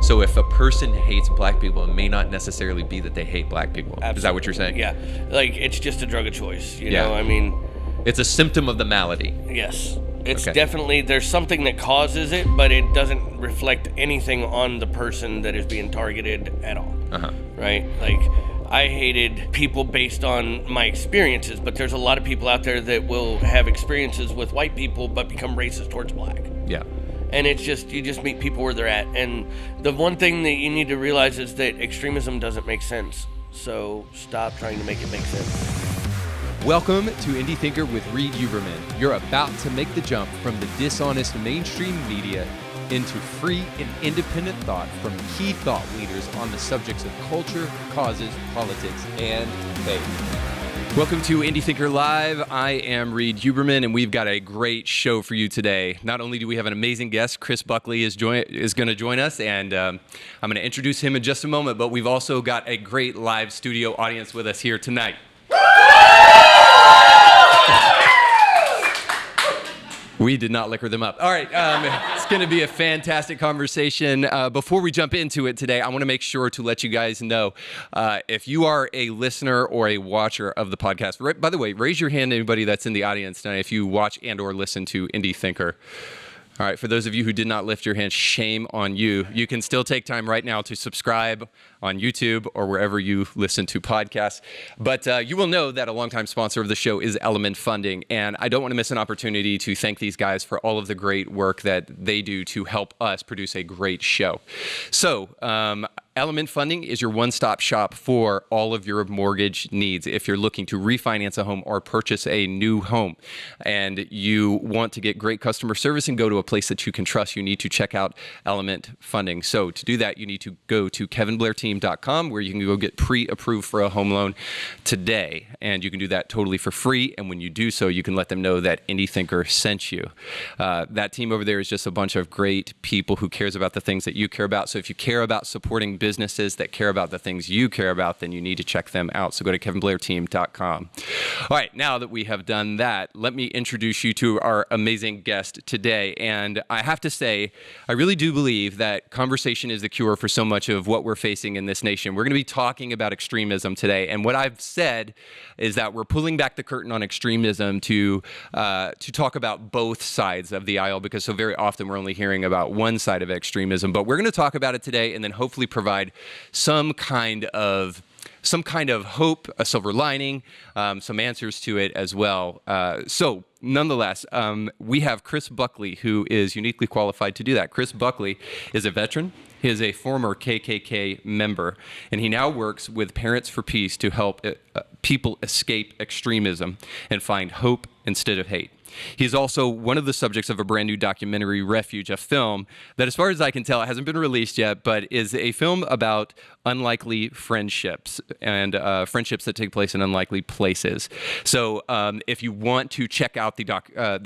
So if a person hates black people, it may not necessarily be that they hate black people. Absolutely. Is that what you're saying? Yeah. Like, it's just a drug of choice, you know? I mean... It's a symptom of the malady. Yes. It's definitely, there's something that causes it, but it doesn't reflect anything on the person that is being targeted at all. Right? Like, I hated people based on my experiences, but there's a lot of people out there that will have experiences with white people but become racist towards black. Yeah. And it's just, you just meet people where they're at. And the one thing that you need to realize is that extremism doesn't make sense. So stop trying to make it make sense. Welcome to Indie Thinker with Reed Huberman. You're about to make the jump from the dishonest mainstream media into free and independent thought from key thought leaders on the subjects of culture, causes, politics, and faith. Welcome to Indie Thinker Live. I am Reed Huberman, and we've got a great show for you today. Not only do we have an amazing guest, Chris Buckley is going to join us, and I'm going to introduce him in just a moment, but we've also got a great live studio audience with us here tonight. We did not liquor them up. All right, it's going to be a fantastic conversation. Before we jump into it today, I want to make sure to let you guys know, if you are a listener or a watcher of the podcast, by the way, raise your hand, anybody that's in the audience tonight, if you watch and or listen to Indie Thinker. All right, for those of you who did not lift your hand, shame on you. You can still take time right now to subscribe on YouTube or wherever you listen to podcasts. But you will know that a longtime sponsor of the show is Element Funding. And I don't want to miss an opportunity to thank these guys for all of the great work that they do to help us produce a great show. So, Element Funding is your one-stop shop for all of your mortgage needs. If you're looking to refinance a home or purchase a new home and you want to get great customer service and go to a place that you can trust, you need to check out Element Funding. So to do that, you need to go to kevinblairteam.com where you can go get pre-approved for a home loan today. And you can do that totally for free. And when you do so, you can let them know that Indie Thinker sent you. That team over there is just a bunch of great people who cares about the things that you care about. So if you care about supporting businesses that care about the things you care about, then you need to check them out. So go to kevinblairteam.com. All right, now that we have done that, let me introduce you to our amazing guest today. And I have to say, I really do believe that conversation is the cure for so much of what we're facing in this nation. We're going to be talking about extremism today. And what I've said is that we're pulling back the curtain on extremism to talk about both sides of the aisle, because so very often we're only hearing about one side of extremism. But we're going to talk about it today and then hopefully provide some kind of hope, a silver lining, some answers to it as well. So nonetheless, we have Chris Buckley, who is uniquely qualified to do that. Chris Buckley is a veteran. He is a former KKK member, and he now works with Parents for Peace to help people escape extremism and find hope instead of hate. He's also one of the subjects of a brand new documentary, Refuge, a film that, as far as I can tell, it hasn't been released yet, but is a film about unlikely friendships and friendships that take place in unlikely places. So if you want to check out the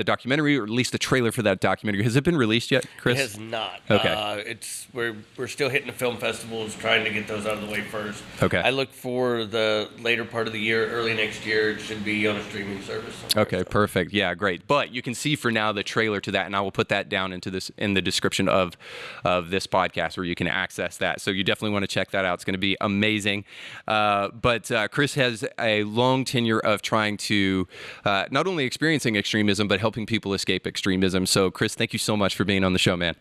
documentary, or at least the trailer for that documentary, has it been released yet, Chris? It has not. Okay. We're still hitting the film festivals, trying to get those out of the way first. Okay. I look for the later part of the year, early next year. It should be on a streaming service somewhere. Okay, perfect. Yeah, great. But you can see for now the trailer to that, and I will put that down in the description of this podcast where you can access that. So you definitely want to check that out. It's going to be amazing. But Chris has a long tenure of trying to not only experiencing extremism, but helping people escape extremism. So Chris, thank you so much for being on the show, man.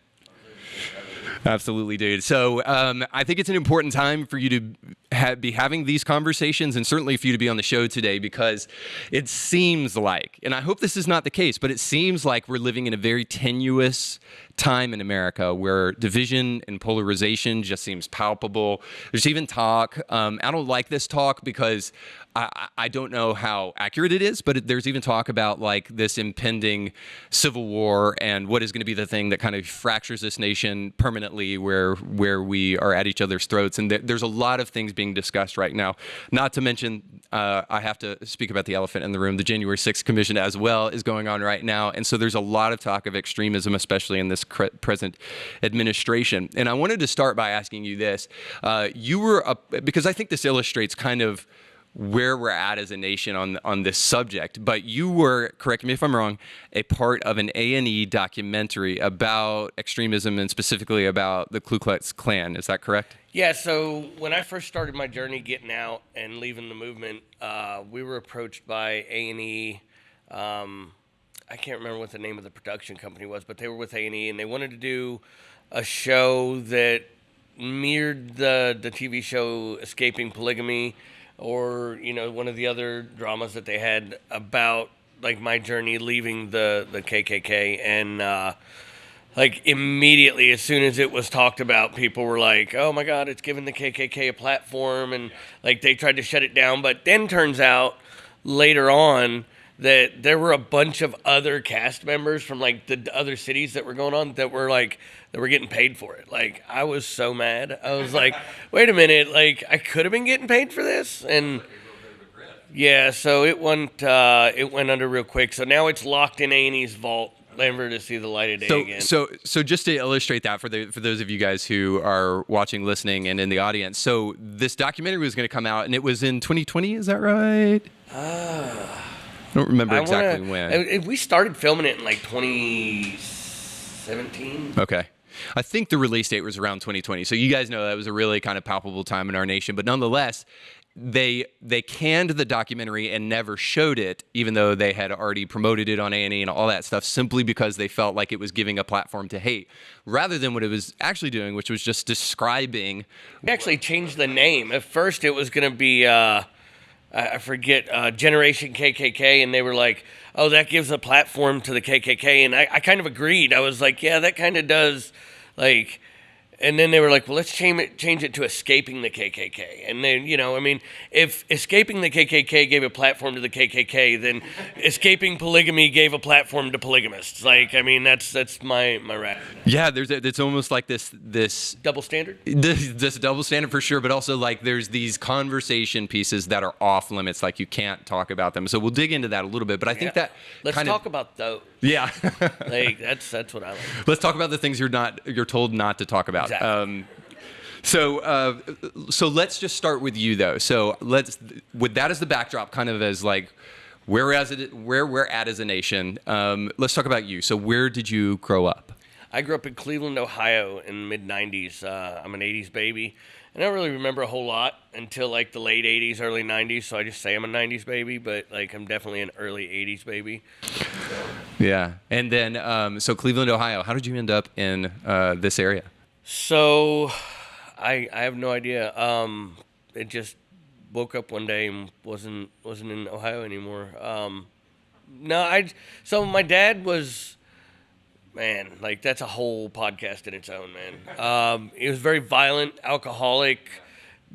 Absolutely, dude. So I think it's an important time for you to be having these conversations, and certainly for you to be on the show today, because it seems like, and I hope this is not the case, but it seems like we're living in a very tenuous time in America where division and polarization just seems palpable. There's even talk. I don't like this talk because I don't know how accurate it is, but there's even talk about like this impending civil war and what is going to be the thing that kind of fractures this nation permanently, where we are at each other's throats. And there's a lot of things being discussed right now. Not to mention, I have to speak about the elephant in the room. The January 6th Commission as well is going on right now. And so there's a lot of talk of extremism, especially in this present administration. And I wanted to start by asking you this. You were, because I think this illustrates kind of where we're at as a nation on this subject. But you were, correct me if I'm wrong, a part of an A&E documentary about extremism and specifically about the Ku Klux Klan. Is that correct? Yeah, so when I first started my journey getting out and leaving the movement, we were approached by A&E. I can't remember what the name of the production company was, but they were with A&E, and they wanted to do a show that mirrored the TV show Escaping Polygamy, or, you know, one of the other dramas that they had about, like, my journey leaving the KKK. And, like, immediately, as soon as it was talked about, people were like, oh, my God, it's giving the KKK a platform. And, like, they tried to shut it down. But then turns out later on that there were a bunch of other cast members from, like, the other cities that were going on that were, like, that were getting paid for it. Like, I was so mad. I was like, wait a minute, like, I could have been getting paid for this? And yeah, so it went under real quick. So now it's locked in A&E's vault, never to see the light of day again. So just to illustrate that for those of you guys who are watching, listening, and in the audience, so this documentary was going to come out, and it was in 2020, is that right? I don't remember exactly when. We started filming it in like 2017. Okay. I think the release date was around 2020. So you guys know that was a really kind of palpable time in our nation. But nonetheless, they canned the documentary and never showed it, even though they had already promoted it on A&E and all that stuff, simply because they felt like it was giving a platform to hate, rather than what it was actually doing, which was just describing. We actually changed the name. At first, it was going to be... I forget, Generation KKK, and they were like, oh, that gives a platform to the KKK, and I kind of agreed. I was like, yeah, that kind of does, like, and then they were like, well, let's change it to Escaping the KKK, and then, you know, I mean, if Escaping the KKK gave a platform to the KKK, then Escaping Polygamy gave a platform to polygamists. Like, I mean, that's my rap. Yeah, it's almost like this double standard. This double standard for sure, but also like there's these conversation pieces that are off limits, like you can't talk about them. So we'll dig into that a little bit, but I think that let's talk about those. Yeah, like that's what I like. Let's talk about the things you're told not to talk about. Exactly. So let's just start with you though. So with that as the backdrop, kind of as like where we're at as a nation. Let's talk about you. So where did you grow up? I grew up in Cleveland, Ohio in the mid-'90s. I'm an 80s baby. I don't really remember a whole lot until like the late 80s, early 90s, so I just say I'm a 90s baby, but like I'm definitely an early 80s baby. Yeah. And then, so Cleveland, Ohio, how did you end up in this area? So I have no idea. It just woke up one day and wasn't in Ohio anymore. So my dad was... Man, like that's a whole podcast in its own, man. He was very violent, alcoholic,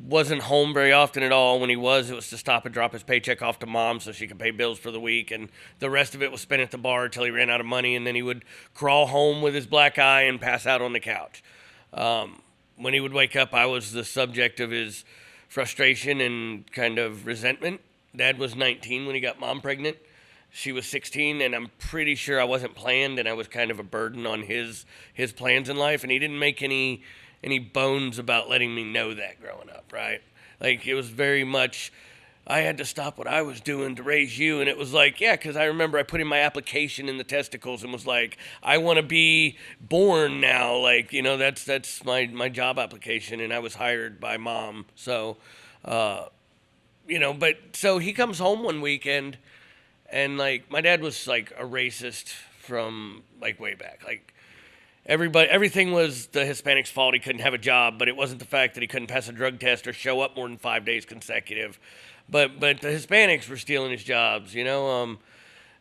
wasn't home very often at all. When he was, it was to stop and drop his paycheck off to mom so she could pay bills for the week. And the rest of it was spent at the bar until he ran out of money. And then he would crawl home with his black eye and pass out on the couch. When he would wake up, I was the subject of his frustration and kind of resentment. Dad was 19 when he got mom pregnant. She was 16, and I'm pretty sure I wasn't planned, and I was kind of a burden on his plans in life, and he didn't make any bones about letting me know that growing up, right? Like, it was very much, I had to stop what I was doing to raise you, and it was like, yeah, because I remember I put in my application in the testicles and was like, I want to be born now, like, you know, that's my job application, and I was hired by mom, so, you know, but, so he comes home one weekend. And, like, my dad was, like, a racist from, like, way back. Like, everything was the Hispanic's fault. He couldn't have a job, but it wasn't the fact that he couldn't pass a drug test or show up more than 5 days consecutive. But the Hispanics were stealing his jobs, you know.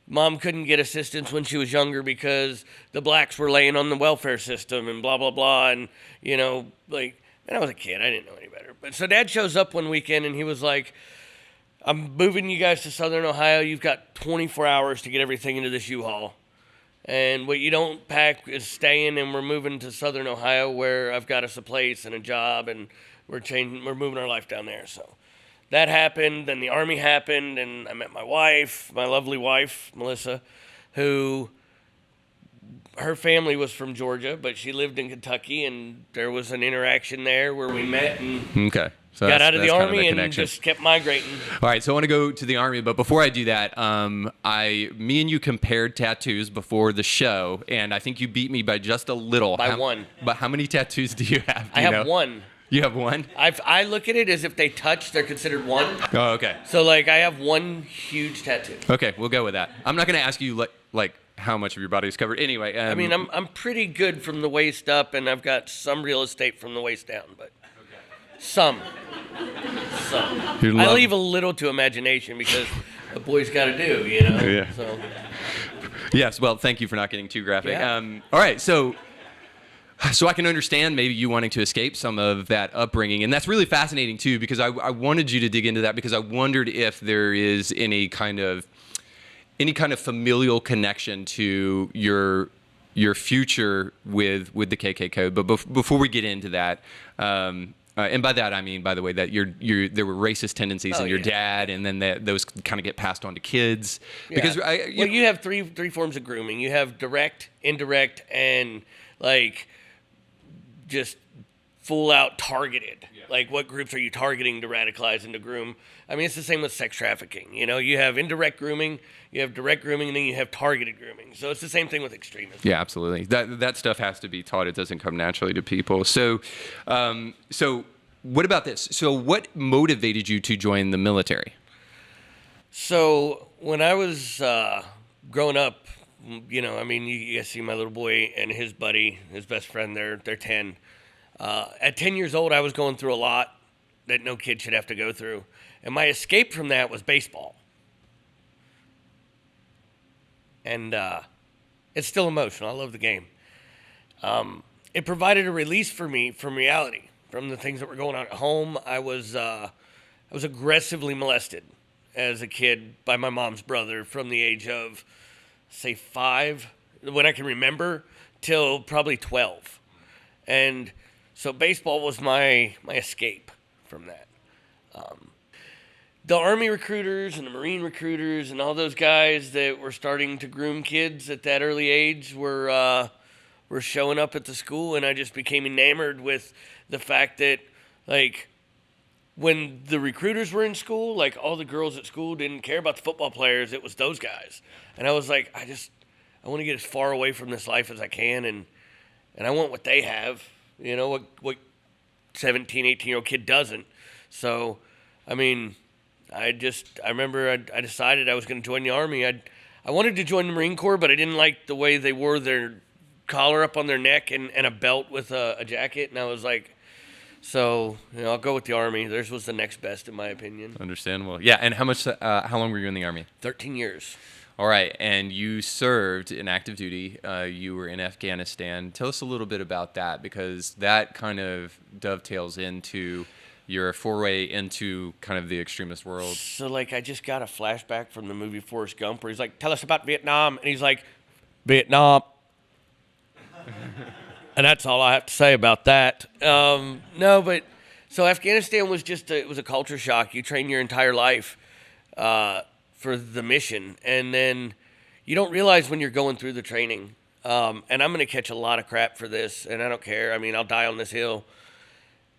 Mom couldn't get assistance when she was younger because the blacks were laying on the welfare system and blah, blah, blah. And, you know, like, and I was a kid. I didn't know any better. But so Dad shows up one weekend, and he was like, I'm moving you guys to Southern Ohio. You've got 24 hours to get everything into this U-Haul. And what you don't pack is staying, and we're moving to Southern Ohio where I've got us a place and a job, and we're moving our life down there. So that happened. Then the Army happened, and I met my wife, my lovely wife, Melissa, who her family was from Georgia, but she lived in Kentucky, and there was an interaction there where we met and Okay. So got out of the kind Army and connection. just kept migrating. All right, so I want to go to the Army, but before I do that, me and you compared tattoos before the show, and I think you beat me by just a little. By one. But how many tattoos do you have? I have one. You have one? I look at it as if they touch, they're considered one. Oh, okay. So, like, I have one huge tattoo. Okay, we'll go with that. I'm not going to ask you, like how much of your body is covered. Anyway. I mean, I'm pretty good from the waist up, and I've got some real estate from the waist down, but some. I leave a little to imagination because a boy's got to do, you know? Yeah. So. Yes, well, thank you for not getting too graphic. Yeah. All right, so I can understand maybe you wanting to escape some of that upbringing, and that's really fascinating too, because I wanted you to dig into that because I wondered if there is any kind of familial connection to your future with the KK code. But before we get into that, and by that I mean, by the way, that there were racist tendencies in your dad, and then those kind of get passed on to kids. Yeah. Because you have three forms of grooming. You have direct, indirect, and like just full out targeted. Yeah. Like, what groups are you targeting to radicalize and to groom? I mean, it's the same with sex trafficking. You know, you have indirect grooming, you have direct grooming, and then you have targeted grooming. So it's the same thing with extremism. Yeah, absolutely. That stuff has to be taught. It doesn't come naturally to people. So what about this? So what motivated you to join the military? So when I was growing up, you know, I mean, you guys see my little boy and his buddy, his best friend, they're 10. At 10 years old, I was going through a lot that no kid should have to go through. And my escape from that was baseball. And it's still emotional. I love the game. It provided a release for me from reality, from the things that were going on at home. I was aggressively molested as a kid by my mom's brother from the age of, say, 5, when I can remember, till probably 12. And so baseball was my escape from that. The Army recruiters and the Marine recruiters and all those guys that were starting to groom kids at that early age were showing up at the school, and I just became enamored with the fact that, like, when the recruiters were in school, like, all the girls at school didn't care about the football players. It was those guys. And I was like, I want to get as far away from this life as I can, and I want what they have. You know, what 17, 18-year-old kid doesn't. So, I mean, I remember I decided I was going to join the Army. I wanted to join the Marine Corps, but I didn't like the way they wore their collar up on their neck and a belt with a jacket. And I was like, so, you know, I'll go with the Army. Theirs was the next best, in my opinion. Understandable. Yeah, and how long were you in the Army? 13 years. All right, and you served in active duty. You were in Afghanistan. Tell us a little bit about that, because that kind of dovetails into your foray into kind of the extremist world. So, like, I just got a flashback from the movie Forrest Gump, where he's like, tell us about Vietnam. And he's like, Vietnam. And that's all I have to say about that. No, but so Afghanistan was it was a culture shock. You train your entire life for the mission, and then you don't realize when you're going through the training. And I'm going to catch a lot of crap for this, and I don't care. I mean, I'll die on this hill.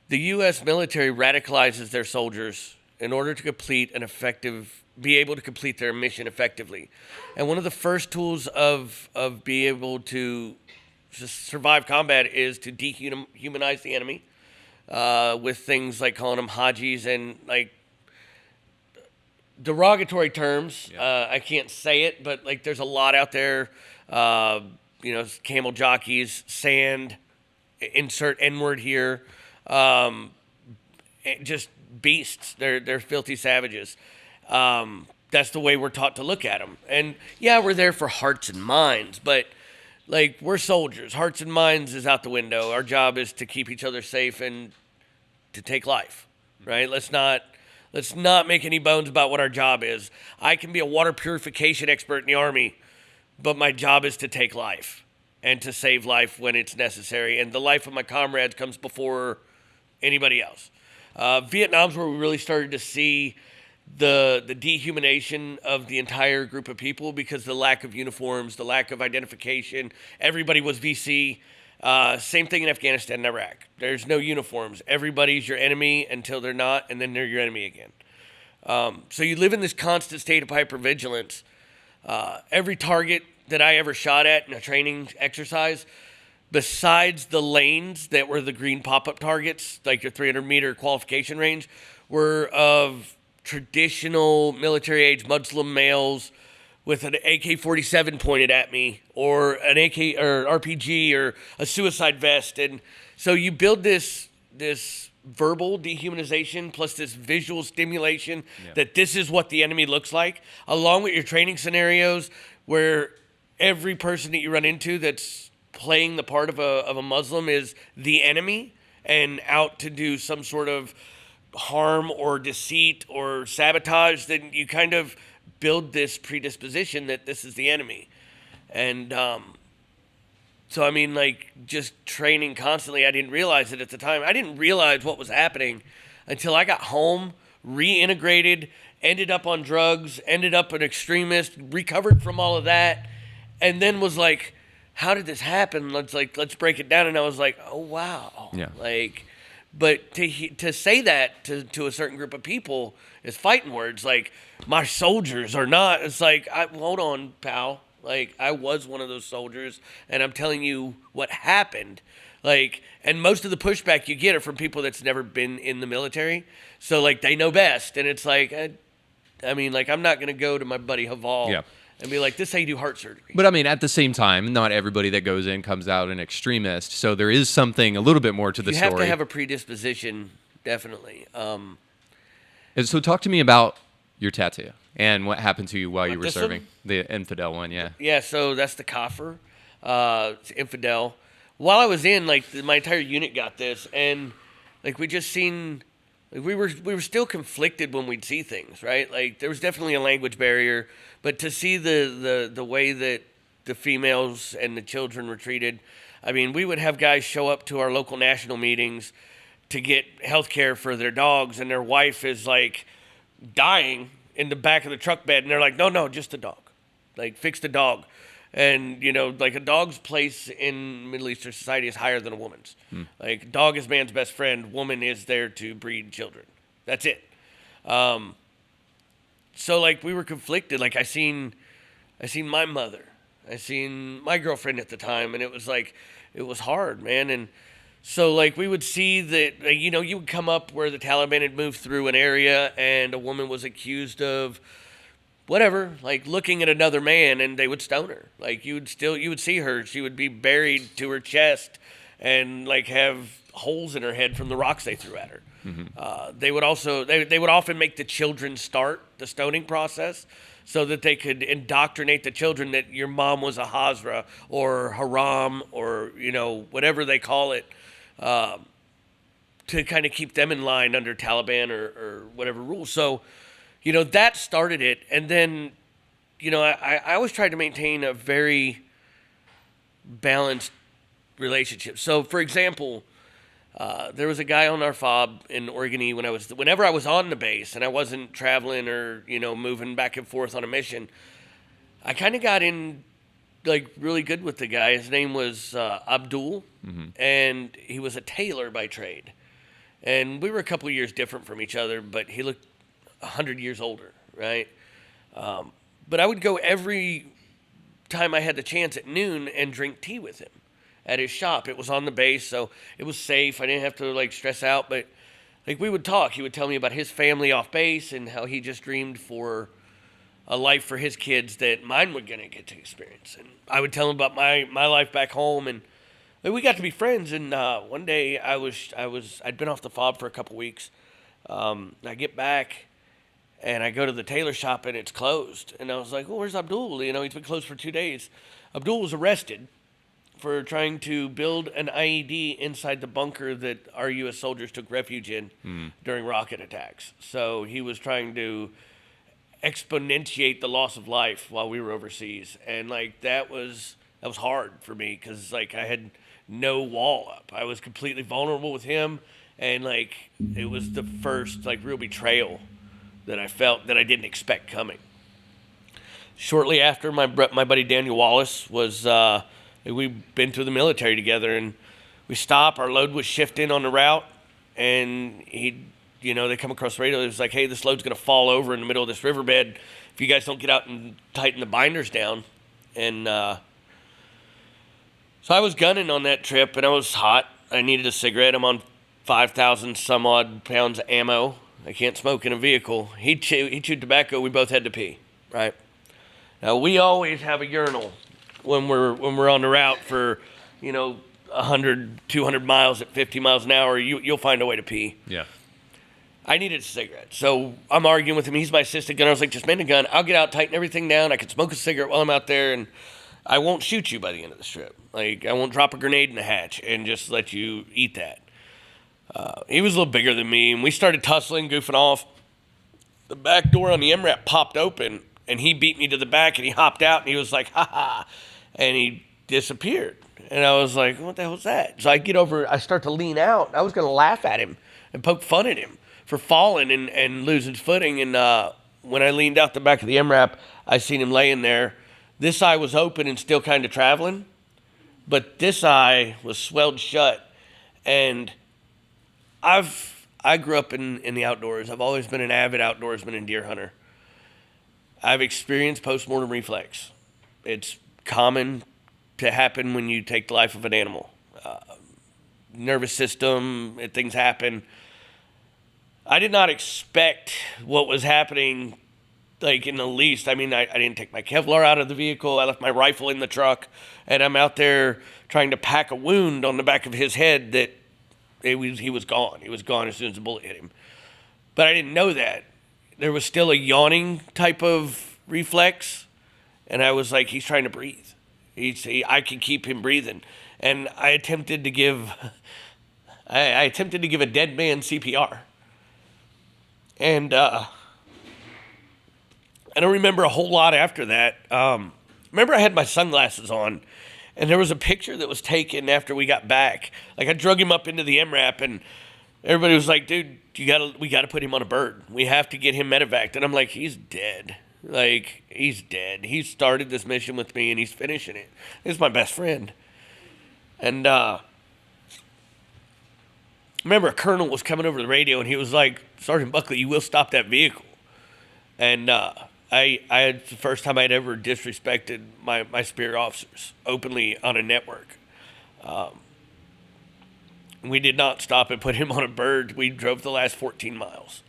The U.S. military radicalizes their soldiers in order to be able to complete their mission effectively. And one of the first tools of being able to survive combat is to dehumanize the enemy with things like calling them hajis and, like, derogatory terms. Yeah. I can't say it, but, like, there's a lot out there. You know, camel jockeys, sand, insert N-word here. Just beasts. They're filthy savages. That's the way we're taught to look at them. And yeah, we're there for hearts and minds, but, like, we're soldiers. Hearts and minds is out the window. Our job is to keep each other safe and to take life, right? Let's not make any bones about what our job is. I can be a water purification expert in the Army, but my job is to take life and to save life when it's necessary. And the life of my comrades comes before anybody else. Vietnam's where we really started to see the dehumanization of the entire group of people because the lack of uniforms, the lack of identification. Everybody was VC. Same thing in Afghanistan and Iraq. There's no uniforms. Everybody's your enemy until they're not, and then they're your enemy again. So you live in this constant state of hypervigilance. Every target that I ever shot at in a training exercise, besides the lanes that were the green pop-up targets, like your 300-meter qualification range, were of traditional military-age Muslim males with an AK-47 pointed at me, or an AK or RPG or a suicide vest. And so you build this verbal dehumanization plus this visual stimulation that this is what the enemy looks like, along with your training scenarios where every person that you run into that's playing the part of a Muslim is the enemy and out to do some sort of harm or deceit or sabotage. Then you kind of build this predisposition that this is the enemy. And so, I mean, like, just training constantly, I didn't realize it at the time. I didn't realize what was happening until I got home, reintegrated, ended up on drugs, ended up an extremist, recovered from all of that, and then was like, how did this happen? Let's break it down. And I was like, oh, wow. Yeah. Like, but to say that to a certain group of people is fighting words. Like, my soldiers are not. It's like, hold on, pal. Like, I was one of those soldiers, and I'm telling you what happened. Like, and most of the pushback you get are from people that's never been in the military. So, like, they know best. And it's like, I mean, like, I'm not going to go to my buddy Haval and be like, this is how you do heart surgery. But, I mean, at the same time, not everybody that goes in comes out an extremist. So there is something a little bit more to the story. You have to have a predisposition, definitely. And so talk to me about your tattoo and what happened to you while you were serving. One? The infidel one, yeah. Yeah, so that's the Kafir. It's infidel. While I was in, like, my entire unit got this, and, like, we just seen, like, we were still conflicted when we'd see things, right? Like, there was definitely a language barrier, but to see the way that the females and the children were treated, I mean, we would have guys show up to our local national meetings to get health care for their dogs, and their wife is, like, dying in the back of the truck bed, and they're like, no, just the dog. Like, fix the dog. And, you know, like, a dog's place in Middle Eastern society is higher than a woman's. Like, dog is man's best friend. Woman is there to breed children. That's it. So, like, we were conflicted. Like, I seen my mother. I seen my girlfriend at the time, and it was, like, it was hard, man. And so, like, we would see that, you know, you would come up where the Taliban had moved through an area and a woman was accused of whatever, like, looking at another man, and they would stone her. Like, you would see her. She would be buried to her chest and, like, have holes in her head from the rocks they threw at her. They would often make the children start the stoning process so that they could indoctrinate the children that your mom was a Hazra or Haram or, you know, whatever they call it, to kind of keep them in line under Taliban or whatever rules. So, you know, that started it. And then, you know, I always tried to maintain a very balanced relationship. So, for example, there was a guy on our fob in Oregon whenever I was on the base and I wasn't traveling or, you know, moving back and forth on a mission, I kind of got in, like, really good with the guy. His name was Abdul, and he was a tailor by trade. And we were a couple of years different from each other, but he looked 100 years older, right? But I would go every time I had the chance at noon and drink tea with him at his shop. It was on the base, so it was safe. I didn't have to, like, stress out, but, like, we would talk. He would tell me about his family off base and how he just dreamed for a life for his kids that mine were going to get to experience. And I would tell him about my life back home, and we got to be friends. And one day I'd been off the fob for a couple weeks. I get back and I go to the tailor shop and it's closed. And I was like, well, where's Abdul? You know, he's been closed for 2 days. Abdul was arrested for trying to build an IED inside the bunker that our U.S. soldiers took refuge in during rocket attacks. So he was trying to exponentiate the loss of life while we were overseas. And, like, that was hard for me because, like, I had no wall up. I was completely vulnerable with him, and, like, it was the first, like, real betrayal that I felt that I didn't expect coming. Shortly after, my buddy Daniel Wallace was, we'd been through the military together, and we stopped, our load was shifting on the route, and they come across the radio, it was like, hey, this load's going to fall over in the middle of this riverbed if you guys don't get out and tighten the binders down. And so I was gunning on that trip, and I was hot. I needed a cigarette. I'm on 5,000 some odd pounds of ammo. I can't smoke in a vehicle. He chewed tobacco. We both had to pee, right? Now, we always have a urinal when we're on the route for, 100, 200 miles at 50 miles an hour. You'll find a way to pee. Yeah. I needed a cigarette. So I'm arguing with him. He's my assistant gunner. I was like, just man the gun. I'll get out, tighten everything down. I can smoke a cigarette while I'm out there, and I won't shoot you by the end of the trip. Like, I won't drop a grenade in the hatch and just let you eat that. He was a little bigger than me, and we started tussling, goofing off. The back door on the MRAP popped open, and he beat me to the back, and he hopped out, and he was like, ha-ha, and he disappeared. And I was like, what the hell was that? So I start to lean out. I was going to laugh at him and poke fun at him for falling and losing his footing. And when I leaned out the back of the MRAP, I seen him laying there. This eye was open and still kind of traveling, but this eye was swelled shut. And I grew up in the outdoors. I've always been an avid outdoorsman and deer hunter. I've experienced postmortem reflex. It's common to happen when you take the life of an animal. Nervous system, things happen. I did not expect what was happening, like, in the least. I mean, I didn't take my Kevlar out of the vehicle. I left my rifle in the truck, and I'm out there trying to pack a wound on the back of his head that he was gone. He was gone as soon as the bullet hit him. But I didn't know that. There was still a yawning type of reflex, and I was like, he's trying to breathe. I can keep him breathing. And I attempted to give a dead man CPR. And I don't remember a whole lot after that. Remember I had my sunglasses on, and there was a picture that was taken after we got back. Like, I drug him up into the MRAP, and everybody was like, dude, we gotta put him on a bird. We have to get him medevaced. And I'm like, he's dead. Like, he's dead. He started this mission with me, and he's finishing it. He's my best friend. And remember, a colonel was coming over the radio, and he was like, Sergeant Buckley, you will stop that vehicle. And I had the first time I'd ever disrespected my superior officers openly on a network. We did not stop and put him on a bird. We drove the last 14 miles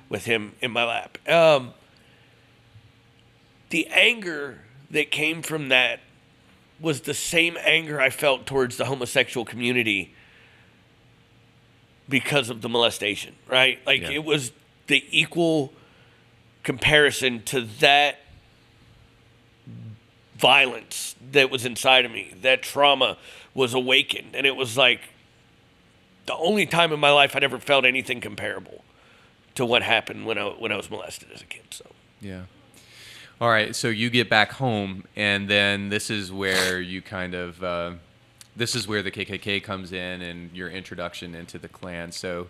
with him in my lap. The anger that came from that was the same anger I felt towards the homosexual community because of the molestation, right? Like, It was the equal comparison to that violence that was inside of me. That trauma was awakened, and it was like the only time in my life I'd ever felt anything comparable to what happened when I was molested as a kid. So yeah. All right, so you get back home, and then this is where you kind of this is where the KKK comes in and your introduction into the Klan. So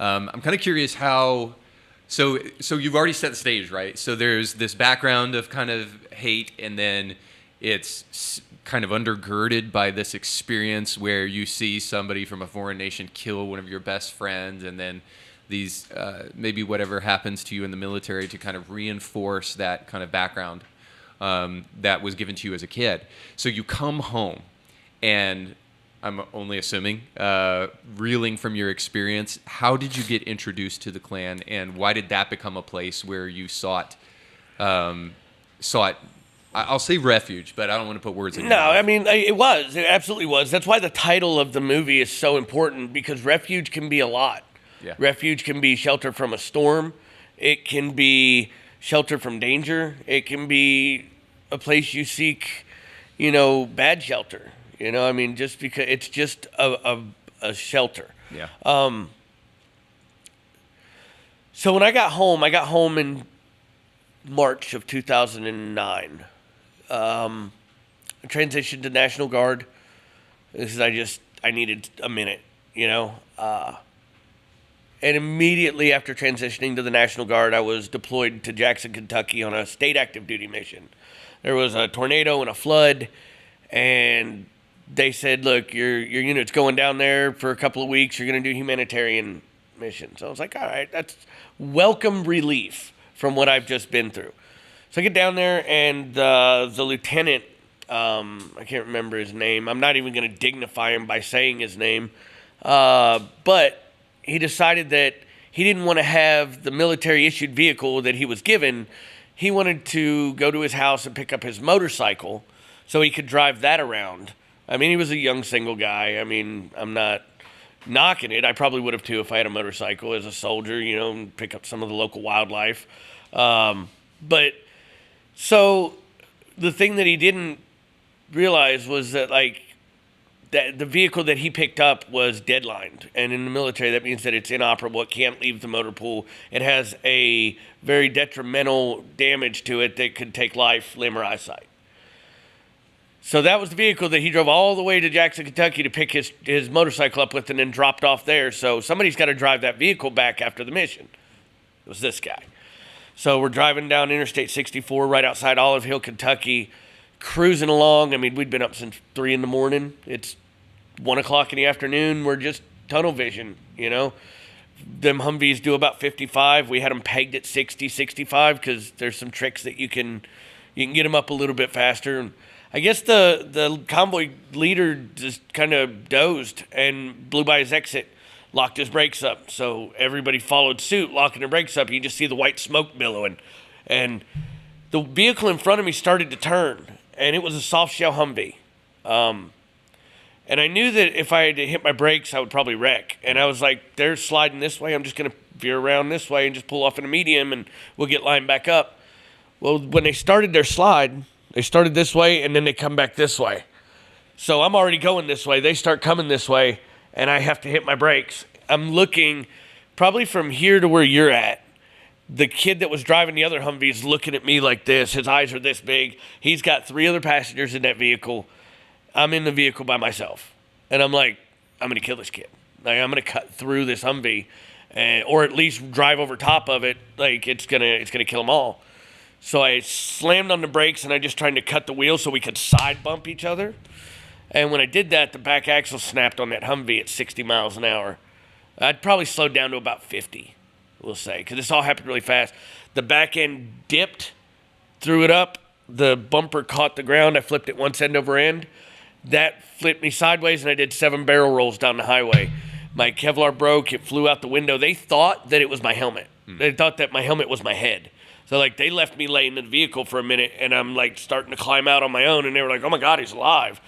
I'm kind of curious how. So you've already set the stage, right? So there's this background of kind of hate, and then it's kind of undergirded by this experience where you see somebody from a foreign nation kill one of your best friends, and then these maybe whatever happens to you in the military to kind of reinforce that kind of background that was given to you as a kid. So you come home, and I'm only assuming, reeling from your experience, how did you get introduced to the Klan, and why did that become a place where you sought, I'll say refuge, but I don't want to put words in your mouth. I mean, it absolutely was. That's why the title of the movie is so important, because refuge can be a lot. Yeah. Refuge can be shelter from a storm. It can be shelter from danger. It can be a place you seek, bad shelter. I mean, just because it's just a shelter. Yeah. So when I got home in March of 2009. I transitioned to National Guard because I needed a minute, And immediately after transitioning to the National Guard, I was deployed to Jackson, Kentucky on a state active duty mission. There was a tornado and a flood, and they said, look, your unit's going down there for a couple of weeks. You're going to do humanitarian mission. So I was like, all right, that's welcome relief from what I've just been through. So I get down there, and the lieutenant, I can't remember his name. I'm not even going to dignify him by saying his name. But he decided that he didn't want to have the military-issued vehicle that he was given. He wanted to go to his house and pick up his motorcycle so he could drive that around. I mean, he was a young single guy. I mean, I'm not knocking it. I probably would have too if I had a motorcycle as a soldier, you know, and pick up some of the local wildlife. But so the thing that he didn't realize was that, like, that the vehicle that he picked up was deadlined. And in the military, that means that it's inoperable. It can't leave the motor pool. It has a very detrimental damage to it that could take life, limb, or eyesight. So that was the vehicle that he drove all the way to Jackson, Kentucky to pick his motorcycle up with and then dropped off there. So somebody's got to drive that vehicle back after the mission. It was this guy. So we're driving down Interstate 64 right outside Olive Hill, Kentucky, cruising along. I mean, we'd been up since 3 in the morning. It's 1 o'clock in the afternoon. We're just tunnel vision, you know. Them Humvees do about 55. We had them pegged at 60, 65 because there's some tricks that you can get them up a little bit faster. And I guess the convoy leader just kind of dozed and blew by his exit, locked his brakes up. So everybody followed suit, locking their brakes up. You just see the white smoke billowing. And the vehicle in front of me started to turn, and it was a soft shell Humvee. And I knew that if I had to hit my brakes, I would probably wreck. And I was like, they're sliding this way. I'm just going to veer around this way and just pull off in a medium, and we'll get lined back up. Well, when they started their slide, they started this way, and then they come back this way. So I'm already going this way. They start coming this way, and I have to hit my brakes. I'm looking probably from here to where you're at. The kid that was driving the other Humvee is looking at me like this. His eyes are this big. He's got 3 other passengers in that vehicle. I'm in the vehicle by myself. And I'm like, I'm going to kill this kid. Like, I'm going to cut through this Humvee, or at least drive over top of it. Like, it's gonna kill them all. So I slammed on the brakes, and I just tried to cut the wheel so we could side bump each other. And when I did that, the back axle snapped on that Humvee at 60 miles an hour. I'd probably slowed down to about 50, we'll say, because this all happened really fast. The back end dipped, threw it up. The bumper caught the ground. I flipped it once end over end. That flipped me sideways, and I did 7 barrel rolls down the highway. My Kevlar broke. It flew out the window. They thought that it was my helmet. They thought that my helmet was my head. So, like, they left me laying in the vehicle for a minute, and I'm, like, starting to climb out on my own, and they were like, oh, my God, he's alive.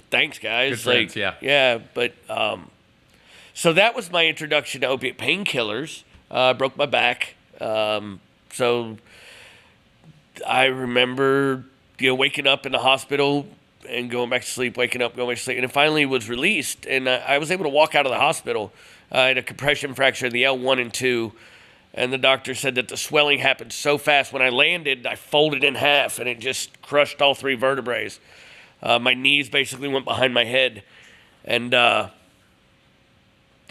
Thanks, guys. Good friends, yeah. Yeah, but so that was my introduction to opiate painkillers. Broke my back. So I remember, waking up in the hospital and going back to sleep, waking up, going back to sleep. And it finally was released, and I was able to walk out of the hospital. I had a compression fracture in the L1 and 2, and the doctor said that the swelling happened so fast. When I landed, I folded in half, and it just crushed all 3 vertebrae. My knees basically went behind my head. And I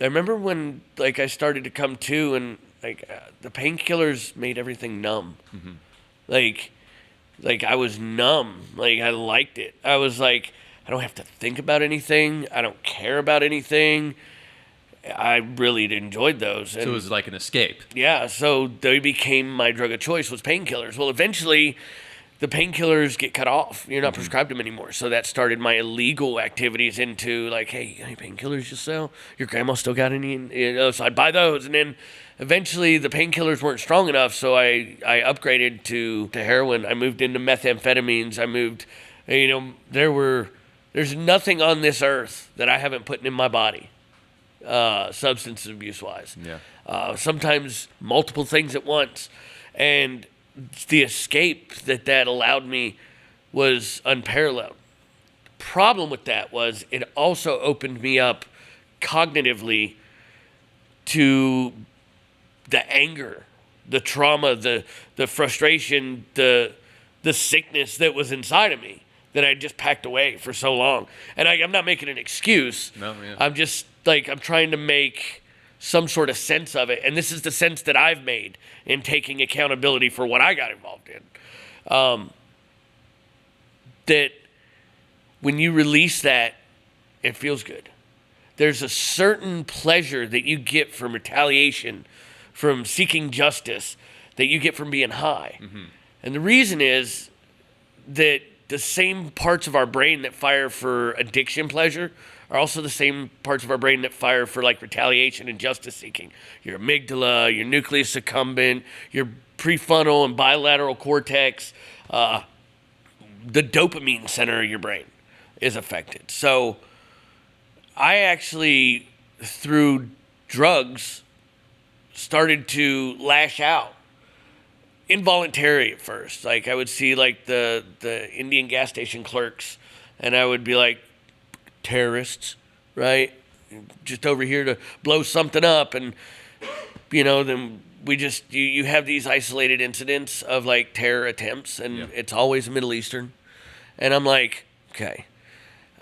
remember when, like, I started to come to, and, like, the painkillers made everything numb. Mm-hmm. Like, I was numb. Like, I liked it. I was like, I don't have to think about anything. I don't care about anything. I really enjoyed those. So it was like an escape. Yeah, so they became my drug of choice was painkillers. Well, eventually, the painkillers get cut off. You're not prescribed them anymore. So that started my illegal activities into, like, hey, any painkillers you sell? Your grandma still got any? So I'd buy those, and then eventually, the painkillers weren't strong enough, so I upgraded to heroin. I moved into methamphetamines. I moved, there's nothing on this earth that I haven't put in my body, substance abuse-wise. Yeah. Sometimes multiple things at once. And the escape that allowed me was unparalleled. Problem with that was it also opened me up cognitively to the anger, the trauma, the frustration, the sickness that was inside of me that I just packed away for so long. And I'm not making an excuse. No, yeah. I'm just, like, I'm trying to make some sort of sense of it. And this is the sense that I've made in taking accountability for what I got involved in. That when you release that, it feels good. There's a certain pleasure that you get from retaliation, from seeking justice, that you get from being high. Mm-hmm. And the reason is that the same parts of our brain that fire for addiction pleasure are also the same parts of our brain that fire for like retaliation and justice seeking. Your amygdala, your nucleus accumbens, your prefrontal and bilateral cortex, the dopamine center of your brain is affected. So I actually, through drugs, started to lash out. Involuntary at first. Like I would see like the Indian gas station clerks and I would be like, terrorists, right? Just over here to blow something up. And, then we just, you have these isolated incidents of like terror attempts and it's always Middle Eastern. And I'm like, okay,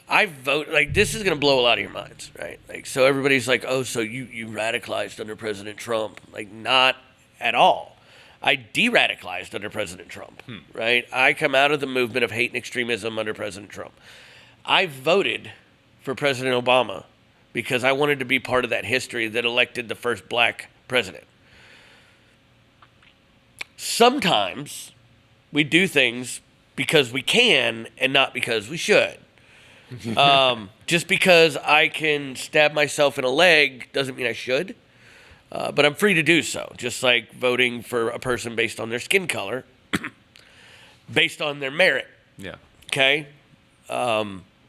I vote, like this is going to blow a lot of your minds, right? Like, so everybody's like, oh, so you radicalized under President Trump. Like not at all. I de-radicalized under President Trump, right? I come out of the movement of hate and extremism under President Trump. I voted for President Obama because I wanted to be part of that history that elected the first black president. Sometimes we do things because we can and not because we should. Just because I can stab myself in a leg doesn't mean I should. But I'm free to do so, just like voting for a person based on their skin color, based on their merit. Yeah. Okay?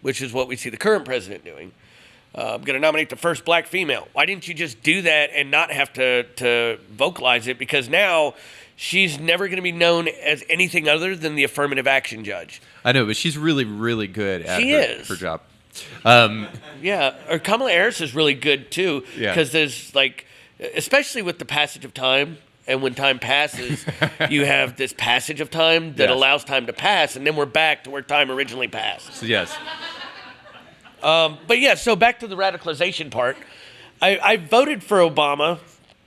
Which is what we see the current president doing. I'm going to nominate the first black female. Why didn't you just do that and not have to vocalize it? Because now she's never going to be known as anything other than the affirmative action judge. I know, but she's really, really good at her job. Yeah, or Kamala Harris is really good too, because there's like, especially with the passage of time, and when time passes, you have this passage of time that allows time to pass, and then we're back to where time originally passed. Yes. But yeah, so back to the radicalization part. I voted for Obama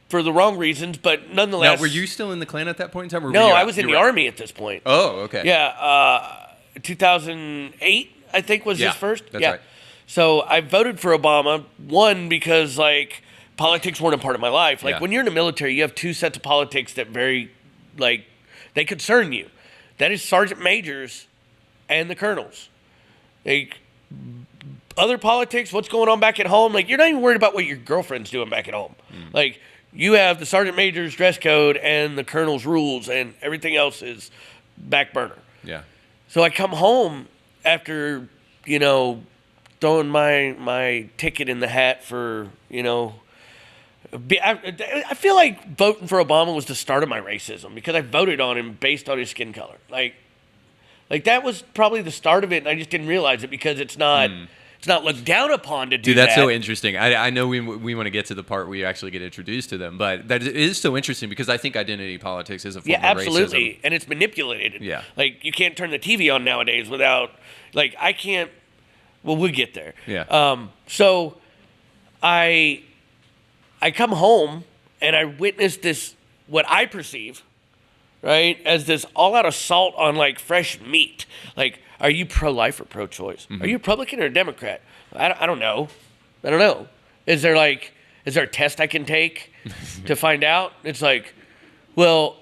for the wrong reasons, but nonetheless. Now, were you still in the Klan at that point in time? Or no, I was in the Army at this point. Oh, okay. Yeah, 2008, I think, was his first. That's right. So I voted for Obama, one, because, like, politics weren't a part of my life. Like, when you're in the military, you have two sets of politics that they concern you. That is sergeant majors and the colonels. Like, other politics, what's going on back at home, like, you're not even worried about what your girlfriend's doing back at home. Like, you have the sergeant major's dress code and the colonel's rules, and everything else is back burner. Yeah. So I come home after, throwing my ticket in the hat for, I feel like voting for Obama was the start of my racism because I voted on him based on his skin color. Like that was probably the start of it, and I just didn't realize it because it's not looked down upon to do that. Dude, that's so interesting. I know we want to get to the part where you actually get introduced to them, but that is so interesting because I think identity politics is a form of racism. Yeah, absolutely, and it's manipulated. Yeah. Like, you can't turn the TV on nowadays without, like, I can't, well, we'll get there. Yeah. So I come home and I witness this, what I perceive, right, as this all-out assault on, like, fresh meat. Like, are you pro-life or pro-choice? Mm-hmm. Are you Republican or a Democrat? I don't know. I don't know. Is there a test I can take to find out? It's like, well,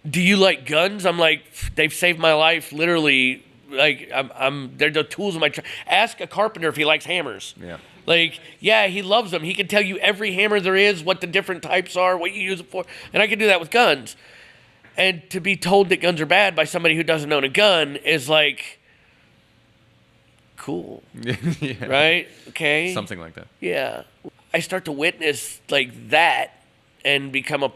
do you like guns? I'm like, they've saved my life literally. Like, they're the tools of my ask a carpenter if he likes hammers. Yeah. Like, yeah, he loves them. He can tell you every hammer there is, what the different types are, what you use it for. And I can do that with guns. And to be told that guns are bad by somebody who doesn't own a gun is like, cool. Yeah. Right? Okay. Something like that. Yeah. I start to witness like that and become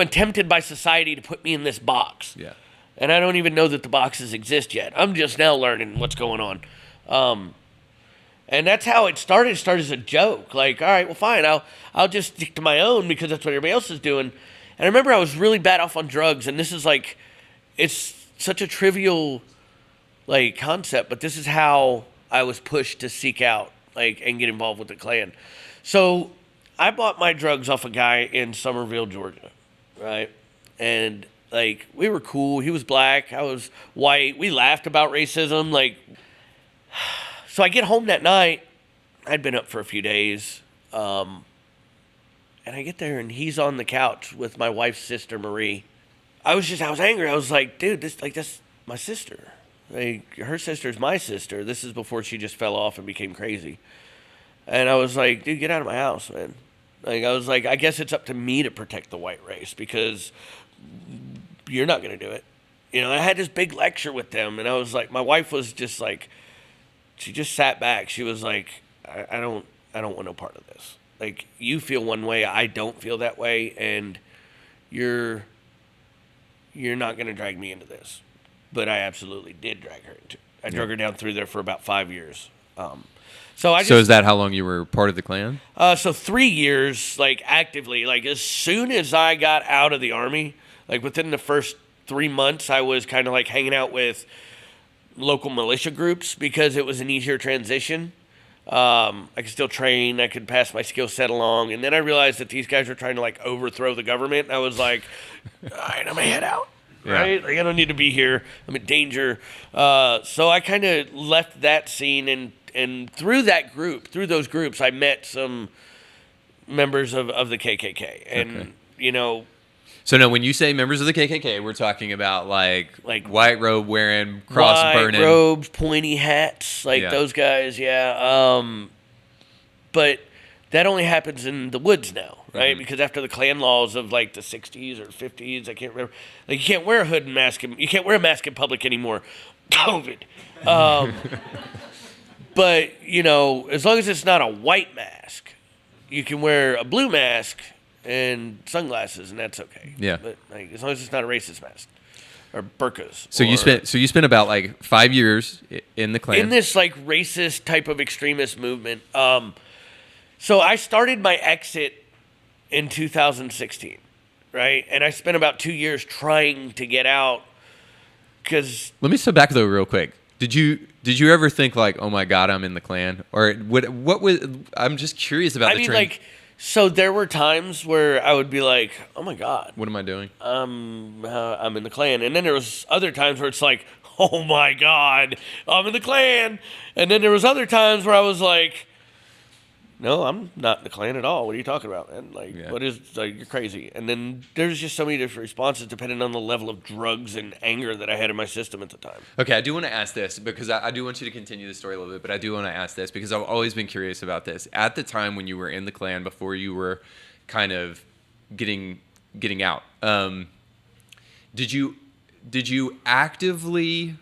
tempted by society to put me in this box. Yeah. And I don't even know that the boxes exist yet. I'm just now learning what's going on. And that's how it started. It started as a joke. Like, all right, well, fine. I'll just stick to my own because that's what everybody else is doing. And I remember I was really bad off on drugs. And this is like, it's such a trivial, like, concept. But this is how I was pushed to seek out, like, and get involved with the Klan. So I bought my drugs off a guy in Somerville, Georgia, right? And like we were cool. He was black. I was white. We laughed about racism. Like, so I get home that night. I'd been up for a few days. And I get there and he's on the couch with my wife's sister, Marie. I was angry. I was like, dude, that's my sister. Like, her sister's my sister. This is before she just fell off and became crazy. And I was like, dude, get out of my house, man. Like, I was like, I guess it's up to me to protect the white race because you're not going to do it. You know, I had this big lecture with them, and I was like, my wife was just like, she just sat back. She was like, I don't want no part of this. Like, you feel one way, I don't feel that way, and you're not going to drag me into this. But I absolutely did drag her into it. I drug her down through there for about 5 years. So is that how long you were part of the Klan? So 3 years, like actively, like as soon as I got out of the Army, like within the first 3 months, I was kind of like hanging out with local militia groups because it was an easier transition. I could still train. I could pass my skill set along. And then I realized that these guys were trying to like overthrow the government. And I was like, all right, I'm going to head out. Right? Like, I don't need to be here. I'm in danger. So I kind of left that scene and through those groups, I met some members of the KKK. And, you know. So now when you say members of the KKK, we're talking about like white robe wearing, cross burning. White robes, pointy hats, those guys, but that only happens in the woods now, right? Mm-hmm. Because after the Klan laws of like the 60s or 50s, I can't remember. Like, you can't wear a hood and mask. You can't wear a mask in public anymore. COVID. But, you know, as long as it's not a white mask, you can wear a blue mask and sunglasses, and that's okay. Yeah. But like, as long as it's not a racist mask or burqas. So you spent about like 5 years in the Klan. In this like racist type of extremist movement. So I started my exit in 2016, right? And I spent about 2 years trying to get out because... Let me step back though real quick. Did you ever think like, oh my God, I'm in the Klan? Or what was... I'm just curious about the trend. Like... So there were times where I would be like, oh my God. What am I doing? I'm in the Klan. And then there was other times where it's like, oh my God, I'm in the Klan. And then there was other times where I was like, no, I'm not in the Klan at all. What are you talking about, man? Like, what is, like, you're crazy. And then there's just so many different responses depending on the level of drugs and anger that I had in my system at the time. Okay, I do want to ask this because I do want you to continue the story a little bit, but I do want to ask this because I've always been curious about this. At the time when you were in the Klan, before you were kind of getting out, did you actively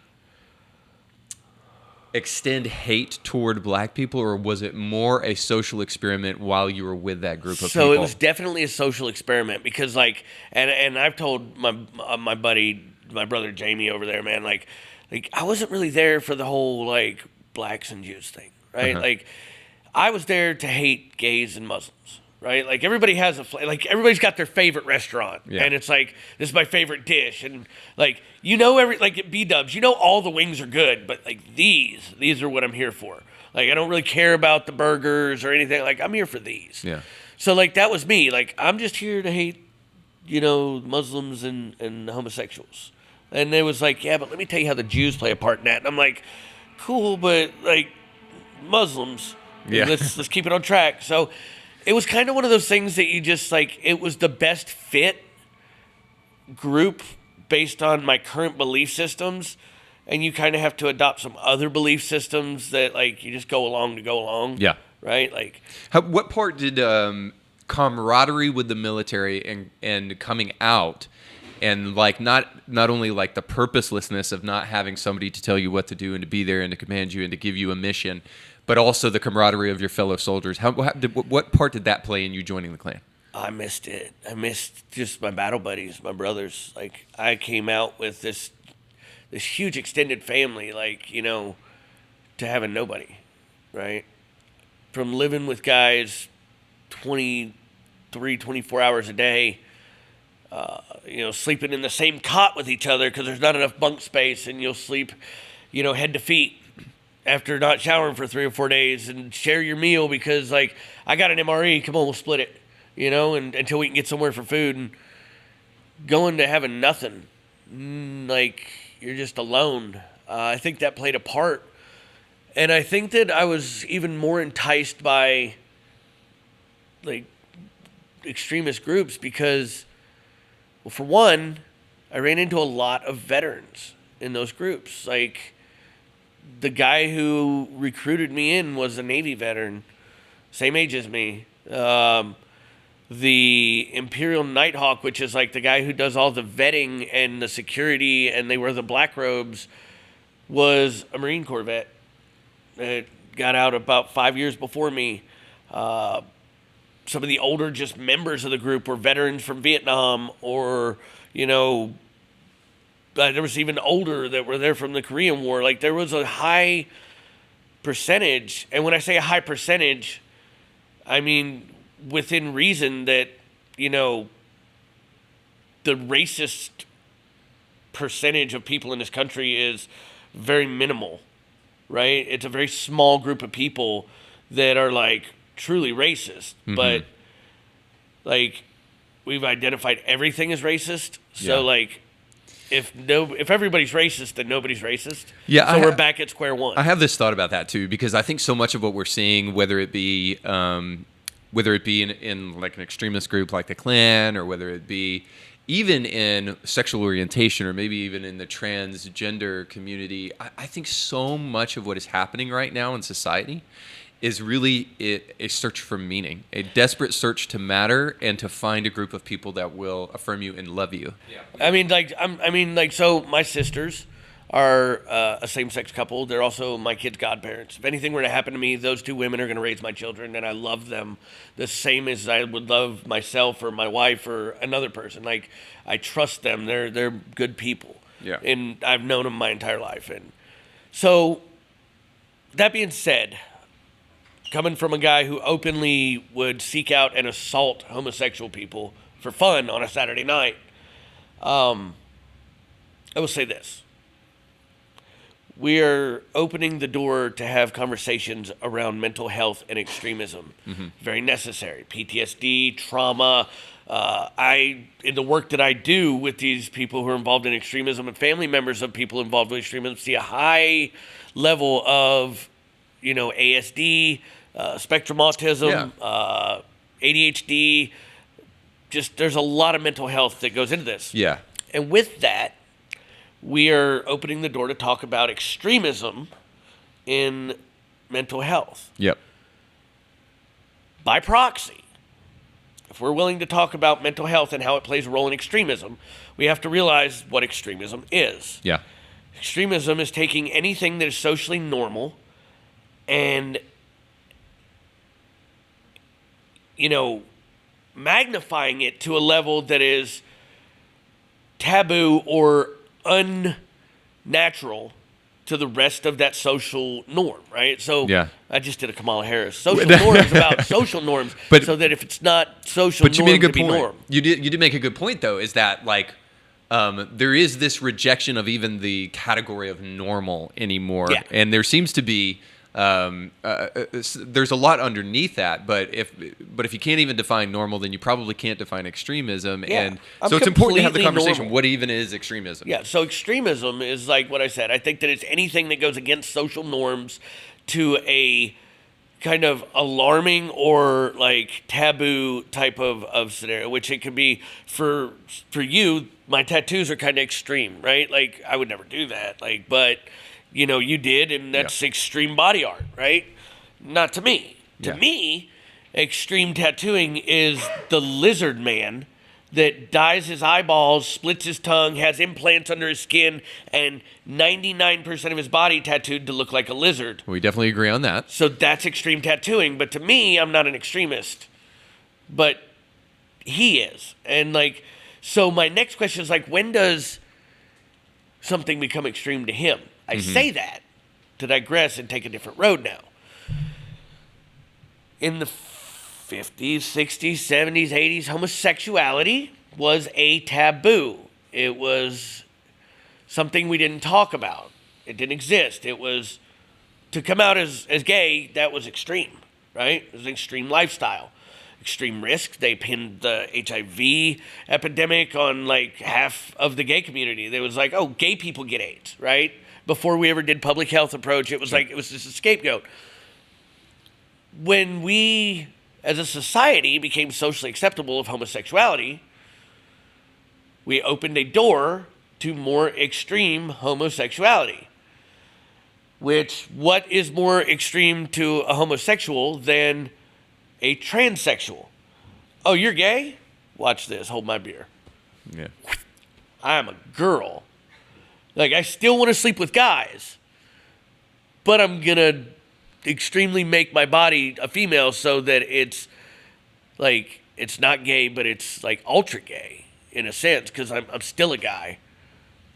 extend hate toward black people, or was it more a social experiment while you were with that group of people? So it was definitely a social experiment because, like, and I've told my buddy, my brother Jamie over there, man, like I wasn't really there for the whole like blacks and Jews thing, right? Like, I was there to hate gays and Muslims. Right, like everybody has everybody's got their favorite restaurant, and it's like, this is my favorite dish, and like, you know, like at B-Dubs, you know, all the wings are good, but like these are what I'm here for. Like, I don't really care about the burgers or anything. Like, I'm here for these. Yeah. So like, that was me. Like, I'm just here to hate, you know, Muslims and homosexuals. And it was like, yeah, but let me tell you how the Jews play a part in that. And I'm like, cool, but like Muslims, let's keep it on track. So it was kind of one of those things that you just like, it was the best fit group based on my current belief systems. And you kind of have to adopt some other belief systems that like you just go along to go along. Yeah. Right? Like, what part did camaraderie with the military and coming out and like not only like the purposelessness of not having somebody to tell you what to do and to be there and to command you and to give you a mission, but also the camaraderie of your fellow soldiers. What part did that play in you joining the Klan? I missed it. I missed just my battle buddies, my brothers. Like, I came out with this huge extended family, like, you know, to having nobody, right? From living with guys 23, 24 hours a day, you know, sleeping in the same cot with each other because there's not enough bunk space, and you'll sleep, you know, head to feet. after not showering for 3 or 4 days and share your meal because, like, I got an MRE. Come on, we'll split it, and until we can get somewhere for food. And going to having nothing, like, you're just alone. I think that played a part. And I think that I was even more enticed by, like, extremist groups because, well, for one, I ran into a lot of veterans in those groups. Like, the guy who recruited me in was a Navy veteran, same age as me. The Imperial Nighthawk, which is like the guy who does all the vetting and the security and they wear the black robes, was a Marine Corps vet. It got out about 5 years before me. Some of the older just members of the group were veterans from Vietnam or, there was even older that were there from the Korean War. Like, there was a high percentage. And when I say a high percentage, I mean within reason that, the racist percentage of people in this country is very minimal, right? It's a very small group of people that are, like, truly racist. Mm-hmm. But, like, we've identified everything as racist. So, like, if everybody's racist, then nobody's racist. Yeah, so we're back at square one. I have this thought about that too, because I think so much of what we're seeing, whether it be in like an extremist group like the Klan, or whether it be even in sexual orientation, or maybe even in the transgender community, I think so much of what is happening right now in society is really a search for meaning, a desperate search to matter and to find a group of people that will affirm you and love you. Yeah. So my sisters are a same-sex couple. They're also my kids' godparents. If anything were to happen to me, those two women are going to raise my children, and I love them the same as I would love myself or my wife or another person. Like, I trust them. They're good people. Yeah. And I've known them my entire life. And so, that being said, coming from a guy who openly would seek out and assault homosexual people for fun on a Saturday night, I will say this. We are opening the door to have conversations around mental health and extremism. Mm-hmm. Very necessary. PTSD, trauma. In the work that I do with these people who are involved in extremism and family members of people involved with extremism, see a high level of, ASD, spectrum autism, ADHD. Just, there's a lot of mental health that goes into this. Yeah. And with that, we are opening the door to talk about extremism in mental health. Yep. By proxy, if we're willing to talk about mental health and how it plays a role in extremism, we have to realize what extremism is. Yeah. Extremism is taking anything that is socially normal and, magnifying it to a level that is taboo or unnatural to the rest of that social norm, right? So I just did a Kamala Harris. Social norms about social norms, so that if it's not social, but you made a good point. Norm. You did make a good point, though, is that, like, there is this rejection of even the category of normal anymore, and there seems to be there's a lot underneath that, but if you can't even define normal, then you probably can't define extremism. And so it's important to have the conversation. Normal. What even is extremism? Yeah, so extremism is like what I said. I think that it's anything that goes against social norms to a kind of alarming or like taboo type of scenario, which it could be for you. My tattoos are kind of extreme, right? Like, I would never do that. Like, but you did, and that's extreme body art, right? Not to me. To me, extreme tattooing is the lizard man that dyes his eyeballs, splits his tongue, has implants under his skin, and 99% of his body tattooed to look like a lizard. We definitely agree on that. So that's extreme tattooing, but to me, I'm not an extremist. But he is. And, like, so my next question is, like, when does something become extreme to him? I say that to digress and take a different road now. In the 50s, 60s, 70s, 80s, homosexuality was a taboo. It was something we didn't talk about. It didn't exist. It was to come out as gay, that was extreme, right? It was an extreme lifestyle. Extreme risk. They pinned the HIV epidemic on like half of the gay community. They was like, oh, gay people get AIDS, right? Before we ever did public health approach, it was like, it was just a scapegoat. When we, as a society, became socially acceptable of homosexuality, we opened a door to more extreme homosexuality. Which, what is more extreme to a homosexual than a transsexual? Oh, you're gay? Watch this. Hold my beer. Yeah. I'm a girl. Like, I still want to sleep with guys, but I'm going to extremely make my body a female so that it's, like, it's not gay, but it's, like, ultra gay in a sense, because I'm still a guy,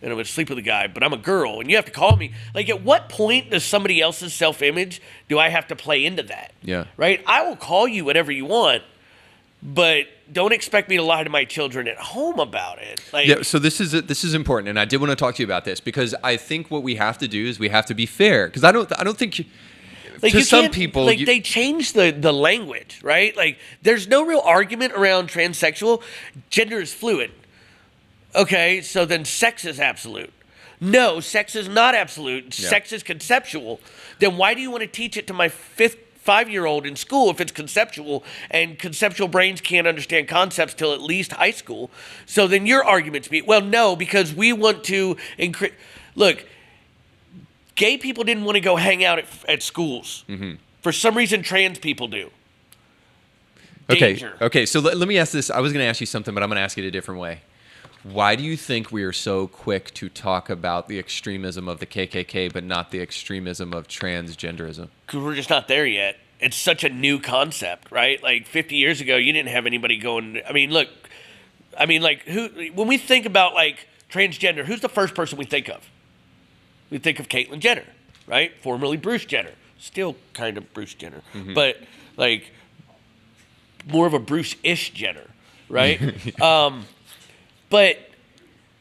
and I'm going to sleep with a guy, but I'm a girl, and you have to call me. Like, at what point does somebody else's self-image do I have to play into that? Yeah. Right? I will call you whatever you want, but don't expect me to lie to my children at home about it. Like, yeah, so this is important, and I did want to talk to you about this because I think what we have to do is we have to be fair. Because I don't think like to some people, like they change the language, right? Like, there's no real argument around transsexual. Gender is fluid. Okay, so then sex is absolute. No, sex is not absolute. Yeah. Sex is conceptual. Then why do you want to teach it to my 5-year-old in school if it's conceptual, and conceptual brains can't understand concepts till at least high school? So then your arguments be, well, no, because we want to increase. Look, gay people didn't want to go hang out at schools. Mm-hmm. For some reason, trans people do. Danger. Okay. So let me ask this. I was going to ask you something, but I'm going to ask it a different way. Why do you think we are so quick to talk about the extremism of the KKK, but not the extremism of transgenderism? Because we're just not there yet. It's such a new concept, right? Like 50 years ago, you didn't have anybody going. I mean, look. I mean, like, when we think about like transgender, who's the first person we think of? We think of Caitlyn Jenner, right? Formerly Bruce Jenner, still kind of Bruce Jenner, but like more of a Bruce-ish Jenner, right? But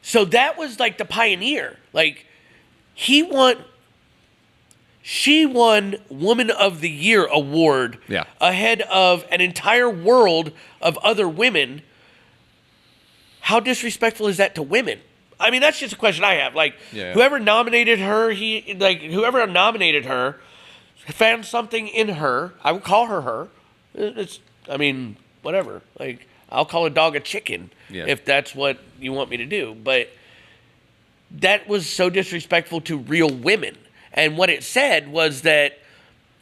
so that was like the pioneer. Like, she won Woman of the Year award ahead of an entire world of other women. How disrespectful is that to women? I mean, that's just a question I have. Like, whoever nominated her, whoever nominated her found something in her. I would call her. I mean, whatever. Like, I'll call a dog a chicken if that's what you want me to do. But that was so disrespectful to real women. And what it said was that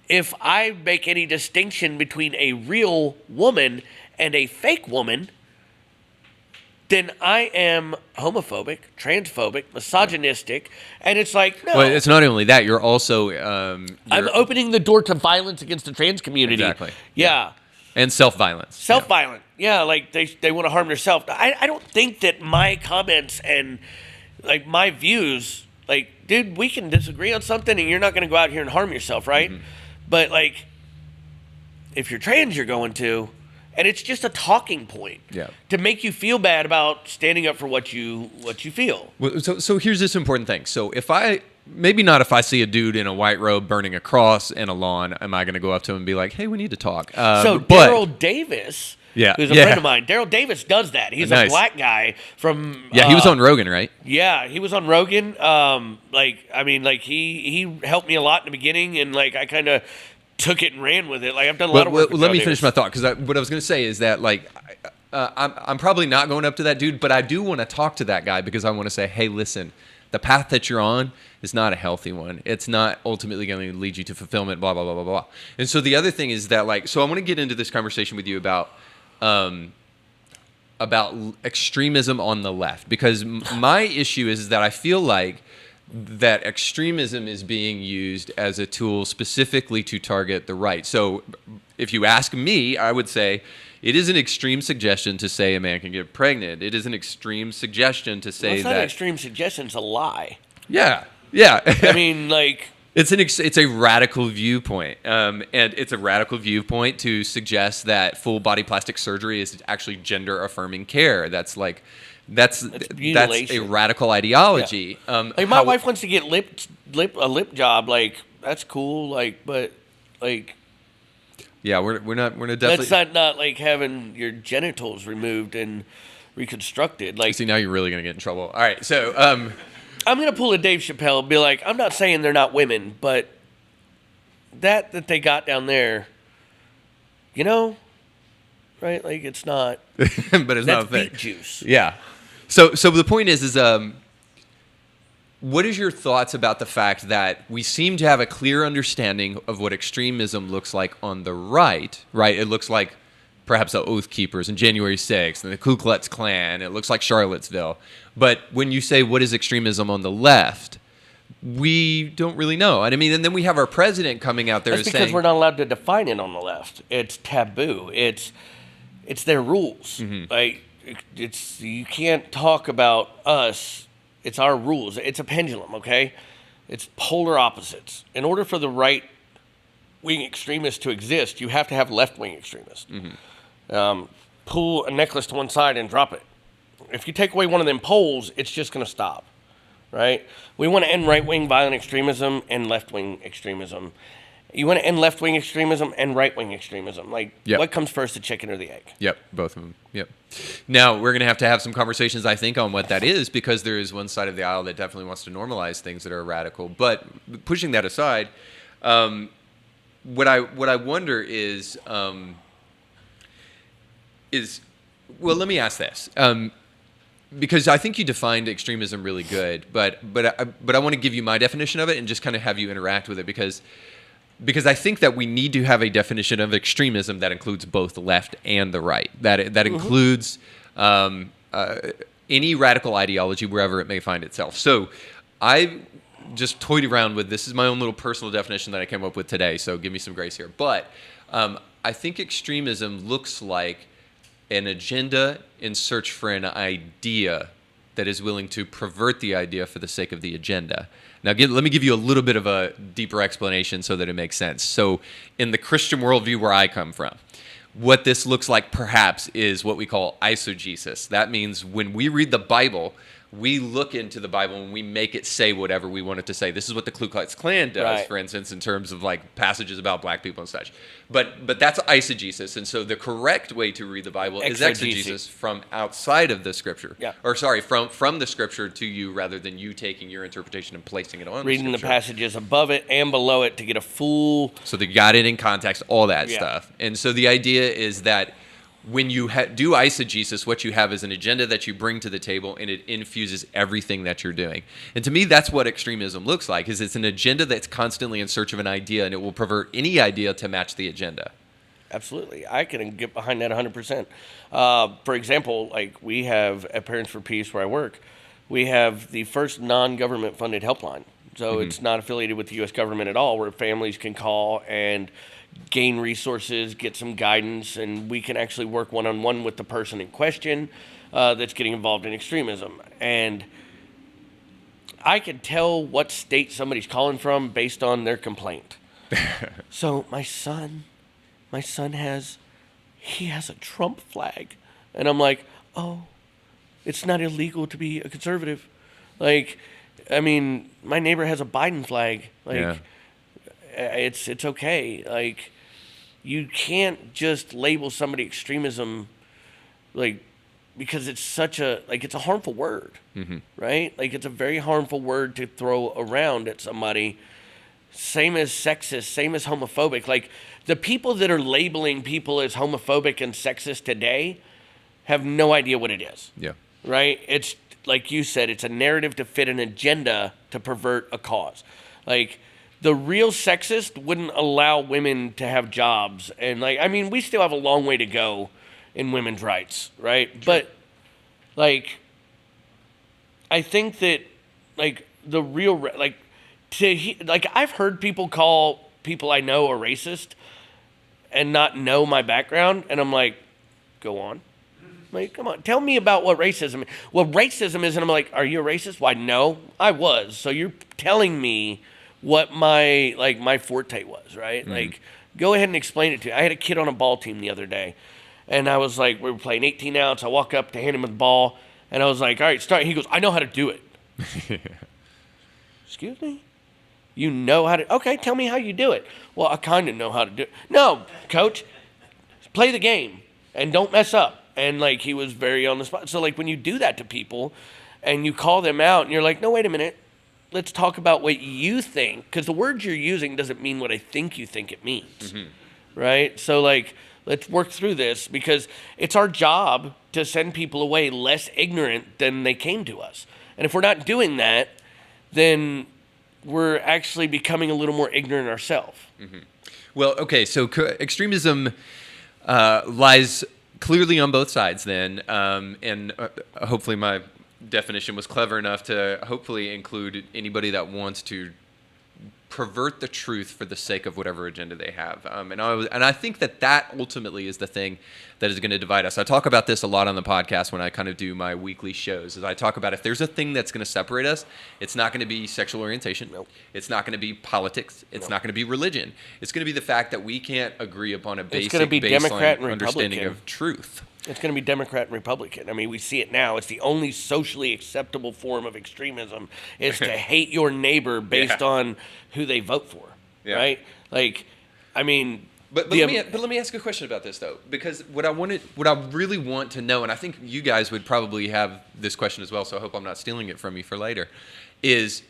if I make any distinction between a real woman and a fake woman, then I am homophobic, transphobic, misogynistic. And it's like, no. Well, it's not only that. You're also... I'm opening the door to violence against the trans community. Exactly. Yeah. And self-violence. Self-violent. Yeah, like they want to harm themselves. I don't think that my comments and like my views, like, dude, we can disagree on something and you're not going to go out here and harm yourself, right? Mm-hmm. But like, if you're trans, you're going to, and it's just a talking point to make you feel bad about standing up for what you feel. Well, so here's this important thing. So if I see a dude in a white robe burning a cross in a lawn, am I going to go up to him and be like, hey, we need to talk? So Daryl Davis, who's a friend of mine, Daryl Davis does that. He's a black guy from... he was on Rogan, right? Yeah, he was on Rogan. He helped me a lot in the beginning, and like I kind of took it and ran with it. Like, I've done a lot of work with let me Davis. finish my thought, because what I was going to say is that, like, I'm probably not going up to that dude, but I do want to talk to that guy because I want to say, hey, listen, the path that you're on is not a healthy one. It's not ultimately going to lead you to fulfillment, blah, blah, blah, blah, blah. And so the other thing is that, like, so I want to get into this conversation with you about extremism on the left, because my issue is that I feel like that extremism is being used as a tool specifically to target the right. So if you ask me, I would say it is an extreme suggestion to say a man can get pregnant. It is an extreme suggestion to say it's not an extreme suggestion, it's a lie. Yeah. I mean, like... It's a radical viewpoint, and it's a radical viewpoint to suggest that full body plastic surgery is actually gender affirming care. That's a radical ideology. Like, my wife wants to get a lip job like that's cool. Like, but like, yeah, we're not definitely. That's not like having your genitals removed and reconstructed. Like, see, now you're really gonna get in trouble. All right, so I'm gonna pull a Dave Chappelle and be like, I'm not saying they're not women, but that they got down there, you know, right? Like, it's not. but it's not a thing. Beet juice. Yeah. So the point is what is your thoughts about the fact that we seem to have a clear understanding of what extremism looks like on the right? Right. It looks like perhaps the Oath Keepers and January 6th and the Ku Klux Klan. It looks like Charlottesville. But when you say what is extremism on the left, we don't really know. And I mean, and then we have our president coming out there That's saying, because we're not allowed to define it on the left. It's taboo. It's their rules. Like, it's you can't talk about us. It's our rules. It's a pendulum, okay? It's polar opposites. In order for the right-wing extremists to exist, you have to have left-wing extremists. Pull a necklace to one side and drop it. If you take away one of them poles, it's just going to stop, right? We want to end right-wing violent extremism and left-wing extremism. You want to end left-wing extremism and right-wing extremism. Like, what comes first, the chicken or the egg? Yep, both of them. Yep. Now, we're going to have some conversations, I think, on what that is, because there is one side of the aisle that definitely wants to normalize things that are radical. But pushing that aside, what I wonder is well, let me ask this. Because I think you defined extremism really good, but I want to give you my definition of it and just kind of have you interact with it, because I think that we need to have a definition of extremism that includes both the left and the right. That includes any radical ideology wherever it may find itself. So I just toyed around with this. Is my own little personal definition that I came up with today, so give me some grace here. But I think extremism looks like an agenda in search for an idea that is willing to pervert the idea for the sake of the agenda. Now, let me give you a little bit of a deeper explanation so that it makes sense. So in the Christian worldview where I come from, what this looks like perhaps is what we call eisegesis. That means when we read the Bible, we look into the Bible and we make it say whatever we want it to say. This is what the Ku Klux Klan does, for instance, in terms of like passages about black people and such. But that's eisegesis. And so the correct way to read the Bible is exegesis, from outside of the scripture. Yeah. Or sorry, from the scripture to you, rather than you taking your interpretation and placing it on reading the passages above it and below it to get a full... So they got it in context, all that stuff. And so the idea is that when you do eisegesis, what you have is an agenda that you bring to the table, and it infuses everything that you're doing. And to me, that's what extremism looks like, is it's an agenda that's constantly in search of an idea, and it will pervert any idea to match the agenda. Absolutely. I can get behind that 100%. For example, like we have at Parents for Peace, where I work, we have the first non-government funded helpline. So it's not affiliated with the U.S. government at all, where families can call and gain resources, get some guidance, and we can actually work one-on-one with the person in question that's getting involved in extremism. And I can tell what state somebody's calling from based on their complaint. So my son has a Trump flag. And I'm like, oh, it's not illegal to be a conservative. Like, I mean, my neighbor has a Biden flag. Like, it's okay. Like, you can't just label somebody extremism, like, because it's such a, like, it's a harmful word, right? Like, it's a very harmful word to throw around at somebody. Same as sexist, same as homophobic. Like, the people that are labeling people as homophobic and sexist today have no idea what it is. Yeah. Right? It's, like you said, it's a narrative to fit an agenda to pervert a cause. Like, the real sexist wouldn't allow women to have jobs. And, like, I mean, we still have a long way to go in women's rights, right? Sure. But, like, I think that, like, the real, like, I've heard people call people I know a racist and not know my background. And I'm like, go on. Like, come on, tell me about what racism is. Well, racism is, and I'm like, are you a racist? Why, no, I was. So you're telling me what my forte was, right? Like, go ahead and explain it to me. I had a kid on a ball team the other day, and I was like, we were playing 18 ounce. I walk up to hand him the ball, and I was like, all right, start. He goes, I know how to do it. Excuse me? You know how to, okay, tell me how you do it. Well, I kind of know how to do it. No, coach, play the game and don't mess up. And like, he was very on the spot. So like, when you do that to people and you call them out and you're like, no, wait a minute, let's talk about what you think. Because the words you're using doesn't mean what I think you think it means. Right? So like, let's work through this, because it's our job to send people away less ignorant than they came to us. And if we're not doing that, then we're actually becoming a little more ignorant ourselves. Well, okay, so extremism lies clearly on both sides then, and hopefully my definition was clever enough to hopefully include anybody that wants to pervert the truth for the sake of whatever agenda they have. And I think that ultimately is the thing that is going to divide us. I talk about this a lot on the podcast when I kind of do my weekly shows. Is I talk about, if there's a thing that's going to separate us, it's not going to be sexual orientation. Nope. It's not going to be politics. It's not going to be religion. It's going to be the fact that we can't agree upon a basic baseline understanding of truth. It's going to be Democrat and Republican. I mean, we see it now. It's the only socially acceptable form of extremism is to hate your neighbor based on who they vote for, right? Like, I mean... But let me ask a question about this, though, because what I really want to know, and I think you guys would probably have this question as well, so I hope I'm not stealing it from you for later, is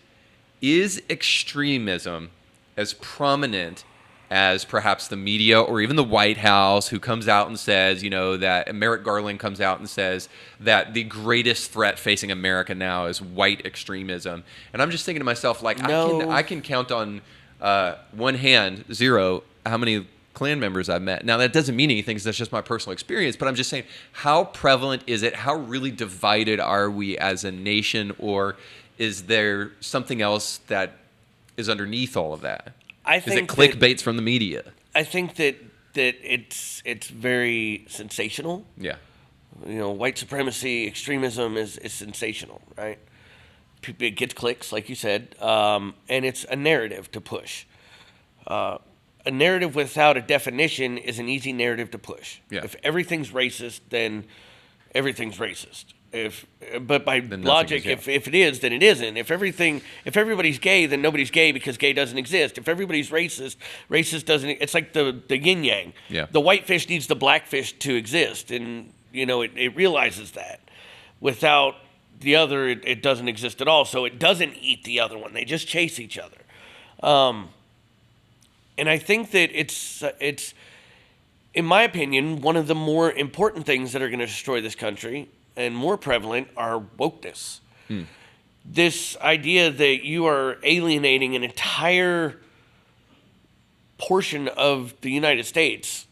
extremism as prominent as perhaps the media or even the White House, who comes out and says, that Merrick Garland comes out and says that the greatest threat facing America now is white extremism. And I'm just thinking to myself, like, no. I can count on one hand, zero, how many Klan members I've met. Now, that doesn't mean anything, because that's just my personal experience, but I'm just saying, how prevalent is it? How really divided are we as a nation, or is there something else that is underneath all of that? Is it clickbaits from the media? I think that it's very sensational. Yeah. White supremacy, extremism is sensational, right? It gets clicks, like you said, and it's a narrative to push. A narrative without a definition is an easy narrative to push. Yeah. If everything's racist, then everything's racist. But by logic, if it is, then it isn't. If everybody's gay, then nobody's gay, because gay doesn't exist. If everybody's racist doesn't. It's like the yin yang. Yeah. The white fish needs the black fish to exist, and it realizes that. Without the other, it doesn't exist at all. So it doesn't eat the other one. They just chase each other. And I think that it's, in my opinion, one of the more important things that are going to destroy this country and more prevalent are wokeness. This idea that you are alienating an entire portion of the United States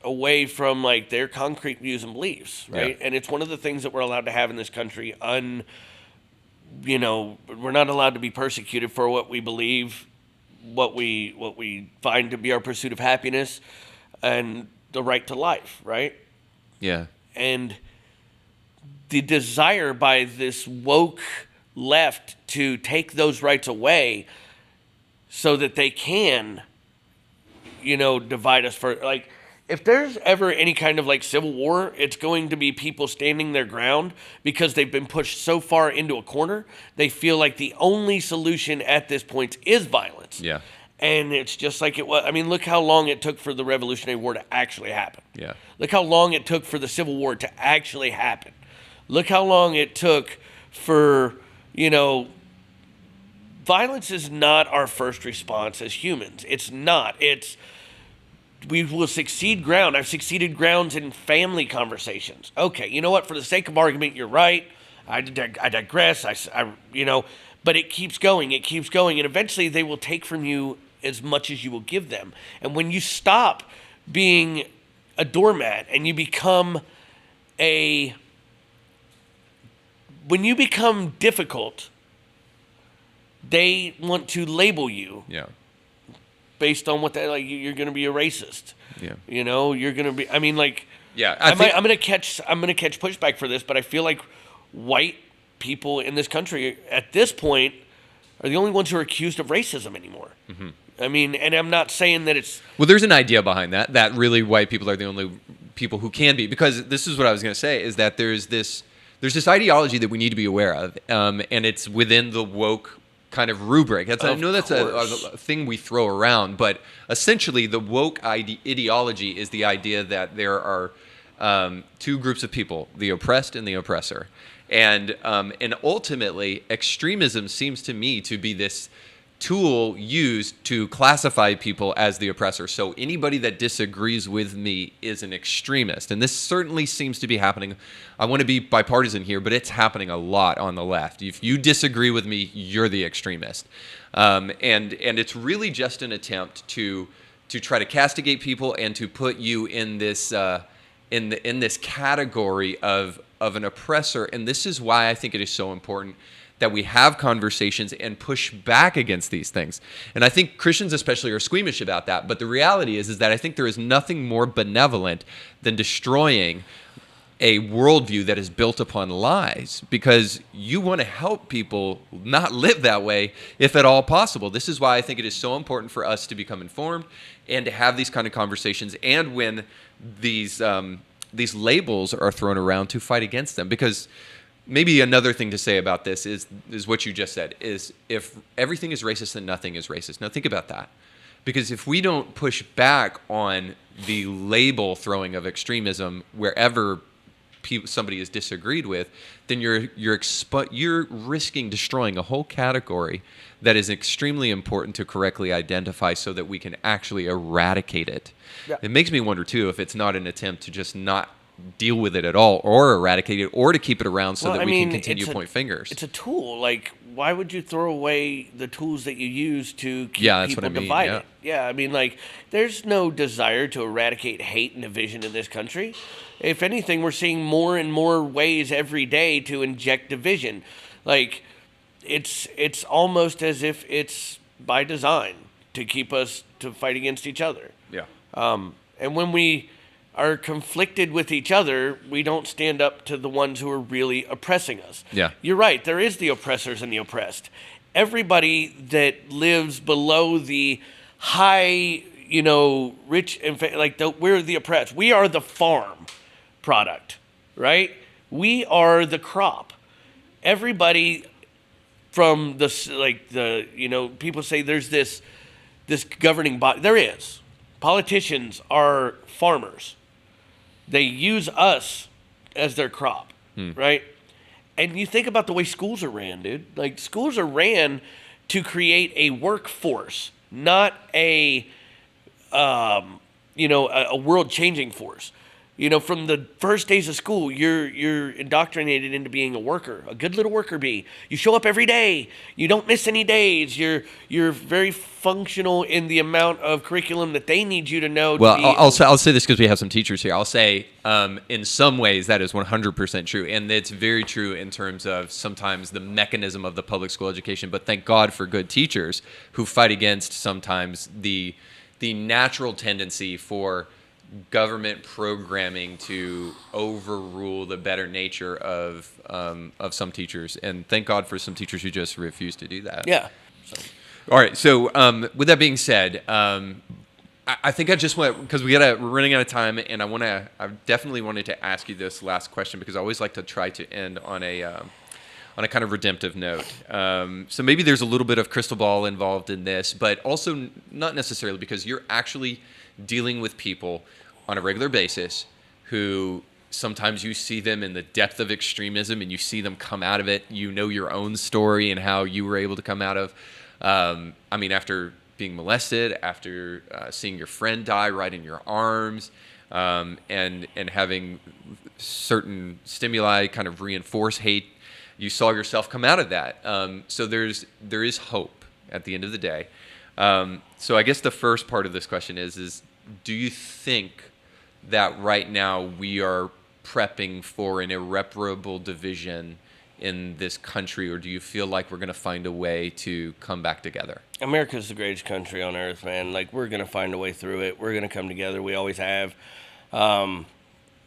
away from like their concrete views and beliefs, right? Yeah. And it's one of the things that we're allowed to have in this country. We're not allowed to be persecuted for what we believe, what we find to be our pursuit of happiness, and the right to life, right? Yeah. And the desire by this woke left to take those rights away so that they can, divide us for, like, if there's ever any kind of like civil war, it's going to be people standing their ground because they've been pushed so far into a corner. They feel like the only solution at this point is violence. Yeah. And it's just like it was. I mean, look how long it took for the Revolutionary War to actually happen. Yeah. Look how long it took for the Civil War to actually happen. Look how long it took for, violence is not our first response as humans. It's not. We will succeed ground. I've succeeded grounds in family conversations. Okay, you know what? For the sake of argument, you're right. I digress. But it keeps going. It keeps going. And eventually they will take from you as much as you will give them. And when you stop being a doormat and you become difficult, they want to label you. Yeah. Based on what you're going to be a racist. Yeah. You're going to be. I mean, like. Yeah. I'm going to catch pushback for this, but I feel like white people in this country at this point are the only ones who are accused of racism anymore. Mm-hmm. I mean, and I'm not saying that it's. Well, there's an idea behind that really white people are the only people who can be, because this is what I was going to say, is that there's this ideology that we need to be aware of, and it's within the woke kind of rubric. I know that's a thing we throw around, but essentially the woke ideology is the idea that there are two groups of people, the oppressed and the oppressor. And ultimately, extremism seems to me to be this tool used to classify people as the oppressor. So anybody that disagrees with me is an extremist. And this certainly seems to be happening. I want to be bipartisan here, but it's happening a lot on the left. If you disagree with me, you're the extremist. And it's really just an attempt to try to castigate people and to put you in this in this category of an oppressor. And this is why I think it is so important that we have conversations and push back against these things. And I think Christians especially are squeamish about that. But the reality is that I think there is nothing more benevolent than destroying a worldview that is built upon lies, because you want to help people not live that way if at all possible. This is why I think it is so important for us to become informed and to have these kind of conversations, and when these labels are thrown around, to fight against them. Because maybe another thing to say about this is what you just said, is if everything is racist, then nothing is racist. Now think about that. Because if we don't push back on the label throwing of extremism wherever somebody is disagreed with, then you're risking destroying a whole category that is extremely important to correctly identify so that we can actually eradicate it. Yeah. It makes me wonder, too, if it's not an attempt to just not deal with it at all, or eradicate it, or to keep it around so that we can continue to point fingers. It's a tool. Like, why would you throw away the tools that you use to keep people divided? Yeah, I mean, like, there's no desire to eradicate hate and division in this country. If anything, we're seeing more and more ways every day to inject division. Like, it's almost as if it's by design to keep us to fight against each other. Yeah. And when we are conflicted with each other, we don't stand up to the ones who are really oppressing us. Yeah. You're right. There is the oppressors and the oppressed. Everybody that lives below the high, rich, we're the oppressed. We are the farm product, right? We are the crop. Everybody from people say there's this governing body. There is. Politicians are farmers. They use us as their crop, right? And you think about the way schools are ran, dude. Like, schools are ran to create a workforce, not a world-changing force. From the first days of school, you're indoctrinated into being a worker, a good little worker bee. You show up every day. You don't miss any days. You're very functional in the amount of curriculum that they need you to know. Well, I'll say this because we have some teachers here. I'll say in some ways that is 100% true, and it's very true in terms of sometimes the mechanism of the public school education. But thank God for good teachers who fight against sometimes the natural tendency for government programming to overrule the better nature of some teachers, and thank God for some teachers who just refuse to do that. Yeah. All right. So with that being said, I think I just want, because we're running out of time, and I definitely wanted to ask you this last question, because I always like to try to end on a kind of redemptive note. So maybe there's a little bit of crystal ball involved in this, but also not necessarily, because you're actually dealing with people on a regular basis who sometimes you see them in the depth of extremism and you see them come out of it. You know your own story and how you were able to come out of, after being molested, after seeing your friend die right in your arms, and having certain stimuli kind of reinforce hate. You saw yourself come out of that. So there is hope at the end of the day. So I guess the first part of this question is do you think that right now we are prepping for an irreparable division in this country, or do you feel like we're going to find a way to come back together? America's the greatest country on earth, man. Like, we're going to find a way through it. We're going to come together. We always have. I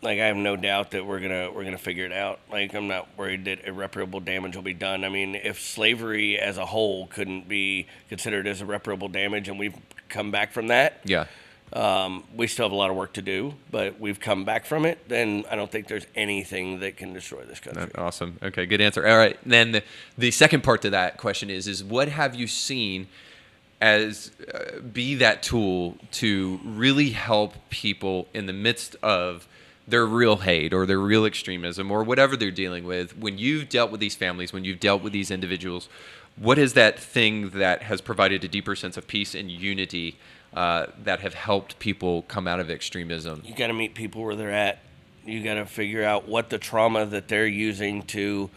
have no doubt that we're gonna figure it out. Like, I'm not worried that irreparable damage will be done. I mean, if slavery as a whole couldn't be considered as irreparable damage and we've come back from that, yeah, We still have a lot of work to do, but we've come back from it. Then I don't think there's anything that can destroy this country. Awesome. Okay, good answer. All right. Then the second part to that question is what have you seen as be that tool to really help people in the midst of their real hate or their real extremism or whatever they're dealing with? When you've dealt with these families, when you've dealt with these individuals, what is that thing that has provided a deeper sense of peace and unity that have helped people come out of extremism? You got to meet people where they're at. You got to figure out what the trauma that they're using to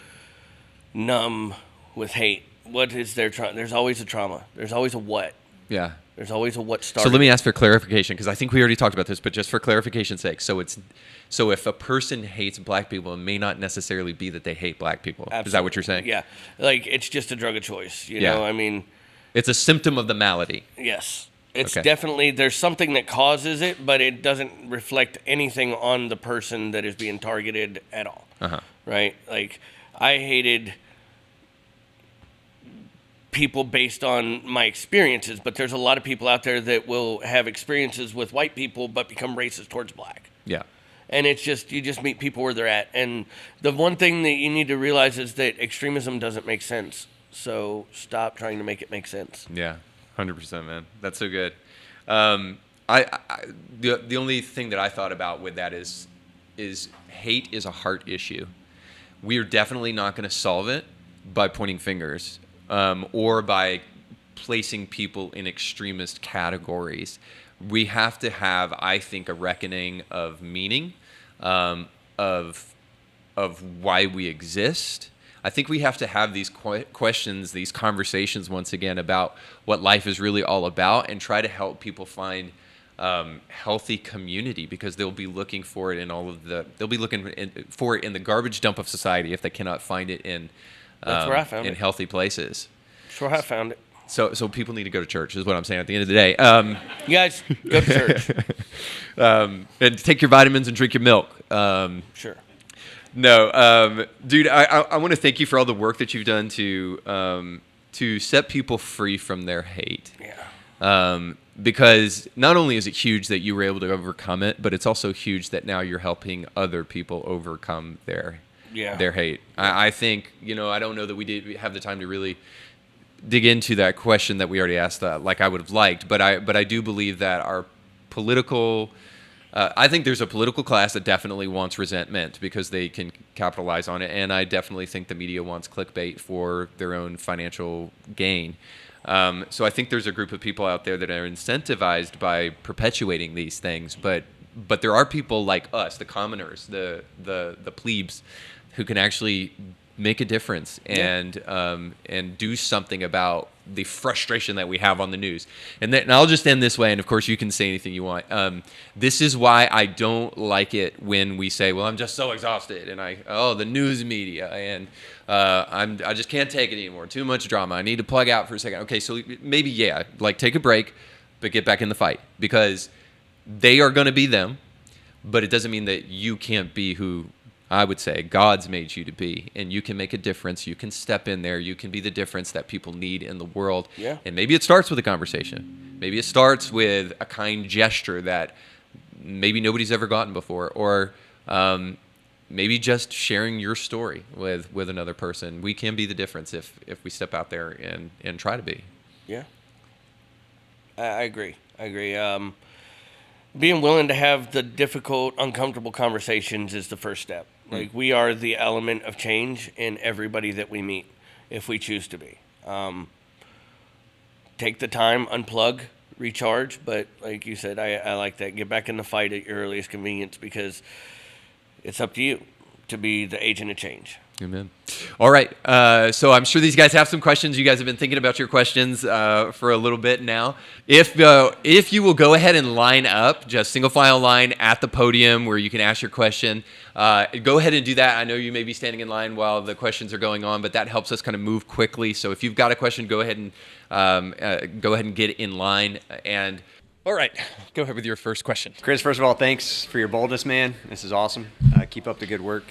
numb with hate. What is their trauma? There's always a trauma. There's always a what. Yeah. There's always a what started. So let me ask for clarification, because I think we already talked about this, but just for clarification's sake. So if a person hates black people, it may not necessarily be that they hate black people. Absolutely. Is that what you're saying? Yeah. Like, it's just a drug of choice. You know, I mean. It's a symptom of the malady. Yes. It's definitely, there's something that causes it, but it doesn't reflect anything on the person that is being targeted at all. Right? Like, I hated people based on my experiences, but there's a lot of people out there that will have experiences with white people but become racist towards black. Yeah. And it's just, you just meet people where they're at. And the one thing that you need to realize is that extremism doesn't make sense. So stop trying to make it make sense. Yeah, 100%, man. That's so good. The only thing that I thought about with that is hate is a heart issue. We are definitely not going to solve it by pointing fingers or by placing people in extremist categories. We have to have, I think, a reckoning of meaning, of why we exist. I think we have to have these questions, these conversations once again about what life is really all about, and try to help people find healthy community, because they'll be looking for it in they'll be looking for it in the garbage dump of society if they cannot find it in That's where I found in it. Healthy places. That's where I found it. So people need to go to church, is what I'm saying at the end of the day. You guys, go to church. And take your vitamins and drink your milk. Sure. No, dude, I want to thank you for all the work that you've done to set people free from their hate. Yeah. Because not only is it huge that you were able to overcome it, but it's also huge that now you're helping other people overcome their hate. I think, I don't know that we did have the time to really dig into that question that we already asked, like I would have liked, but I do believe that our political, I think there's a political class that definitely wants resentment because they can capitalize on it, and I definitely think the media wants clickbait for their own financial gain. So I think there's a group of people out there that are incentivized by perpetuating these things, but there are people like us, the commoners, the plebes, who can actually make a difference and do something about the frustration that we have on the news. And I'll just end this way, and of course you can say anything you want. This is why I don't like it when we say, well, I'm just so exhausted, and the news media, and I just can't take it anymore. Too much drama. I need to plug out for a second. Okay, so maybe, take a break, but get back in the fight, because they are going to be them, but it doesn't mean that you can't be who I would say God's made you to be, and you can make a difference. You can step in there. You can be the difference that people need in the world. Yeah. And maybe it starts with a conversation. Maybe it starts with a kind gesture that maybe nobody's ever gotten before, or maybe just sharing your story with another person. We can be the difference if we step out there and try to be. Yeah. I agree. Being willing to have the difficult, uncomfortable conversations is the first step. Like, we are the element of change in everybody that we meet, if we choose to be. Take the time, unplug, recharge, but like you said, I like that. Get back in the fight at your earliest convenience, because it's up to you to be the agent of change. Amen. All right. So I'm sure these guys have some questions. You guys have been thinking about your questions for a little bit now. If you will go ahead and line up, just single file line at the podium where you can ask your question, go ahead and do that. I know you may be standing in line while the questions are going on, but that helps us kind of move quickly. So if you've got a question, go ahead and get in line. And all right, go ahead with your first question. Chris, first of all, thanks for your boldness, man. This is awesome. Keep up the good work.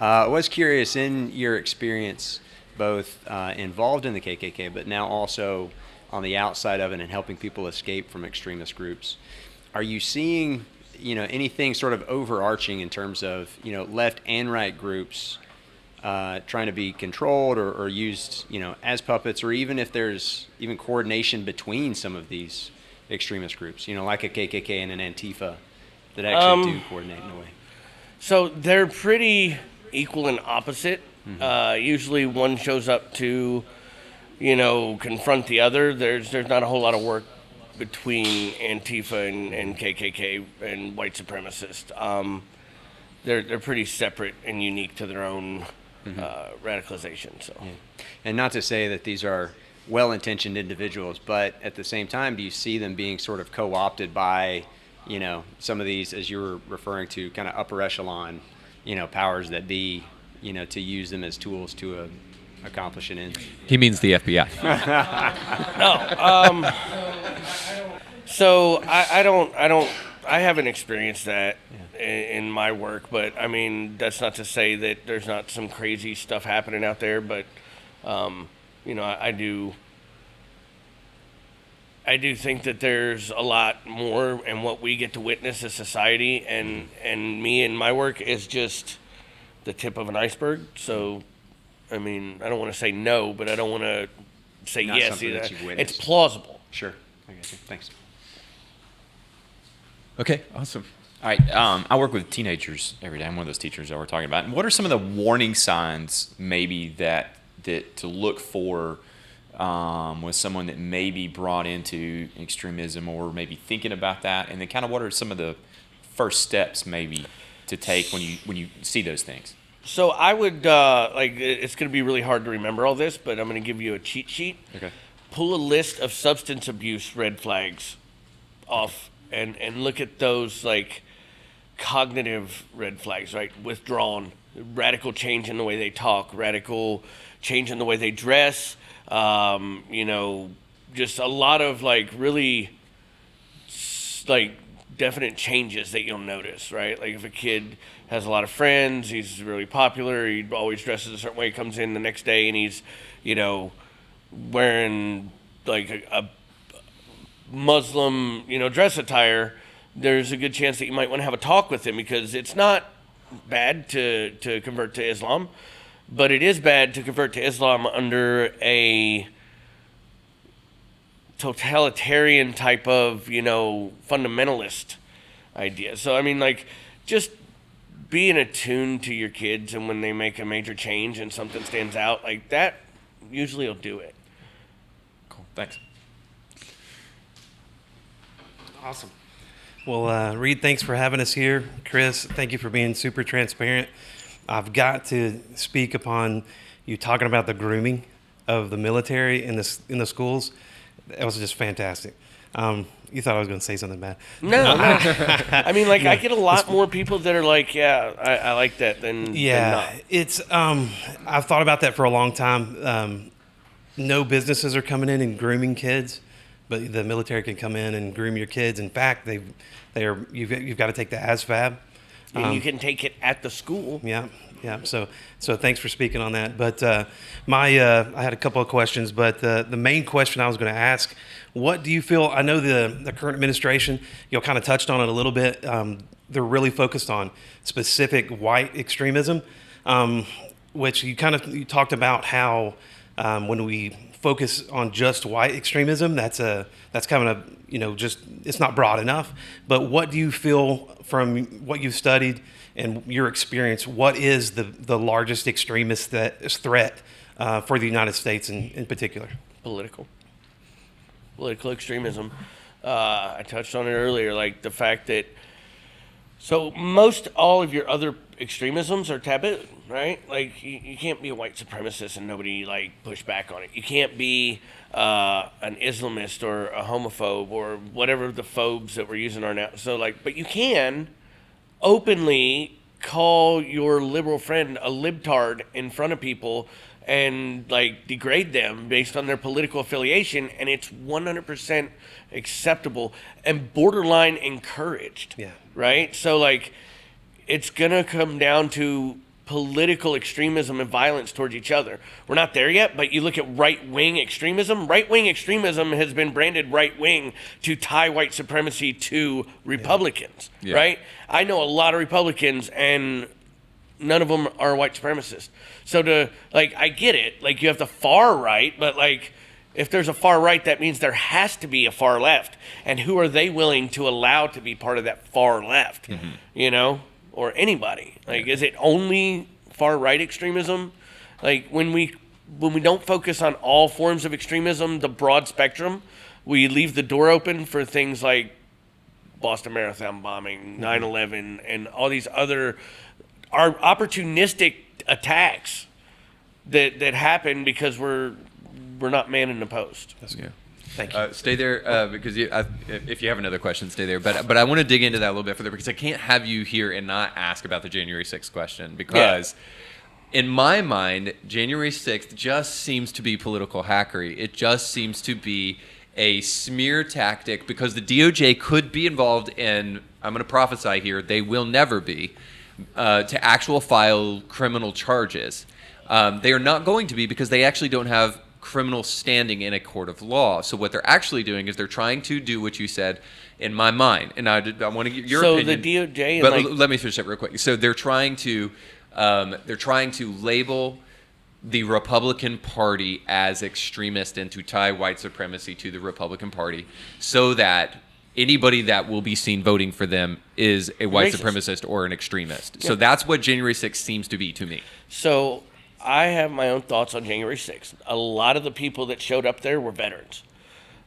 I was curious, in your experience, both involved in the KKK, but now also on the outside of it and helping people escape from extremist groups, are you seeing, anything sort of overarching in terms of, left and right groups trying to be controlled or used, as puppets, or even if there's even coordination between some of these extremist groups, like a KKK and an Antifa that actually do coordinate in a way? So they're pretty equal and opposite. Usually one shows up to, confront the other. There's not a whole lot of work between Antifa and KKK and white supremacists. They're pretty separate and unique to their own radicalization. So, and not to say that these are well-intentioned individuals, but at the same time, do you see them being sort of co-opted by, some of these, as you were referring to, kind of upper echelon, powers that be, to use them as tools to accomplish an end? He means the FBI. So I haven't experienced that in my work, but I mean, that's not to say that there's not some crazy stuff happening out there, but, I do think that there's a lot more, and what we get to witness as society and me and my work is just the tip of an iceberg. So, I mean, I don't want to say no, but I don't want to say Not yes something either. that you've witnessed. It's plausible. Sure. I got you. Thanks. Okay, awesome. All right, I work with teenagers every day. I'm one of those teachers that we're talking about. And what are some of the warning signs maybe that to look for with someone that may be brought into extremism or maybe thinking about that? And then kind of what are some of the first steps maybe to take when you see those things? So I would, it's going to be really hard to remember all this, but I'm going to give you a cheat sheet. Okay. Pull a list of substance abuse red flags off and look at those, like, cognitive red flags, right? Withdrawn, radical change in the way they talk, radical change in the way they dress, just a lot of, like, really, like, definite changes that you'll notice, right? Like, if a kid has a lot of friends, he's really popular, he always dresses a certain way, comes in the next day and he's, wearing, like, a Muslim, dress attire, there's a good chance that you might want to have a talk with him, because it's not bad to convert to Islam, but it is bad to convert to Islam under a totalitarian type of, fundamentalist idea. So, I mean, like, just being attuned to your kids, and when they make a major change and something stands out, like, that usually will do it. Cool, thanks. Awesome. Well, Reed, thanks for having us here. Chris, thank you for being super transparent. I've got to speak upon you talking about the grooming of the military in the schools. That was just fantastic. You thought I was going to say something bad. No. I mean, like, I get a lot more people that are like, I like that than not. It's, I've thought about that for a long time. No businesses are coming in and grooming kids, but the military can come in and groom your kids. In fact, you've got to take the ASVAB. And you can take it at the school. Yeah. So thanks for speaking on that. But I had a couple of questions, but the main question I was going to ask, what do you feel? I know the current administration, kind of touched on it a little bit. They're really focused on specific white extremism, which you talked about how when we focus on just white extremism, that's kind of just, it's not broad enough. But what do you feel from what you've studied and your experience? What is the largest extremist threat for the United States in particular? Political extremism. I touched on it earlier, like the fact that, so most all of your other extremisms are taboo, right? Like, you can't be a white supremacist and nobody, like, push back on it. You can't be an Islamist or a homophobe or whatever the phobes that we're using are now. So, like, but you can openly call your liberal friend a libtard in front of people and, like, degrade them based on their political affiliation, and it's 100% acceptable and borderline encouraged. Yeah. Right? So, like, it's gonna come down to political extremism and violence towards each other. We're not there yet, but you look at right-wing extremism. Right-wing extremism has been branded right-wing to tie white supremacy to Republicans, right? I know a lot of Republicans, and none of them are white supremacists. So I get it. Like, you have the far right, but like, if there's a far right, that means there has to be a far left. And who are they willing to allow to be part of that far left, you know? Or anybody. Like, is it only far right extremism? Like, when we don't focus on all forms of extremism, the broad spectrum, we leave the door open for things like Boston Marathon bombing, 9/11, and all these other opportunistic attacks that happen because we're not manning the post. That's Yeah. Thank you. Stay there because if you have another question, stay there. But I want to dig into that a little bit further because I can't have you here and not ask about the January 6th question because in my mind, January 6th just seems to be political hackery. It just seems to be a smear tactic because the DOJ could be involved in, I'm going to prophesy here, they will never be, to actual file criminal charges. They are not going to be because they actually don't have criminal standing in a court of law. So what they're actually doing is they're trying to do what you said in my mind. And I want to get your opinion. So the DOJ... But let me finish that real quick. So they're trying to label the Republican Party as extremist and to tie white supremacy to the Republican Party so that anybody that will be seen voting for them is a white supremacist or an extremist. Yeah. So that's what January 6th seems to be to me. So I have my own thoughts on January 6th. A lot of the people that showed up there were veterans.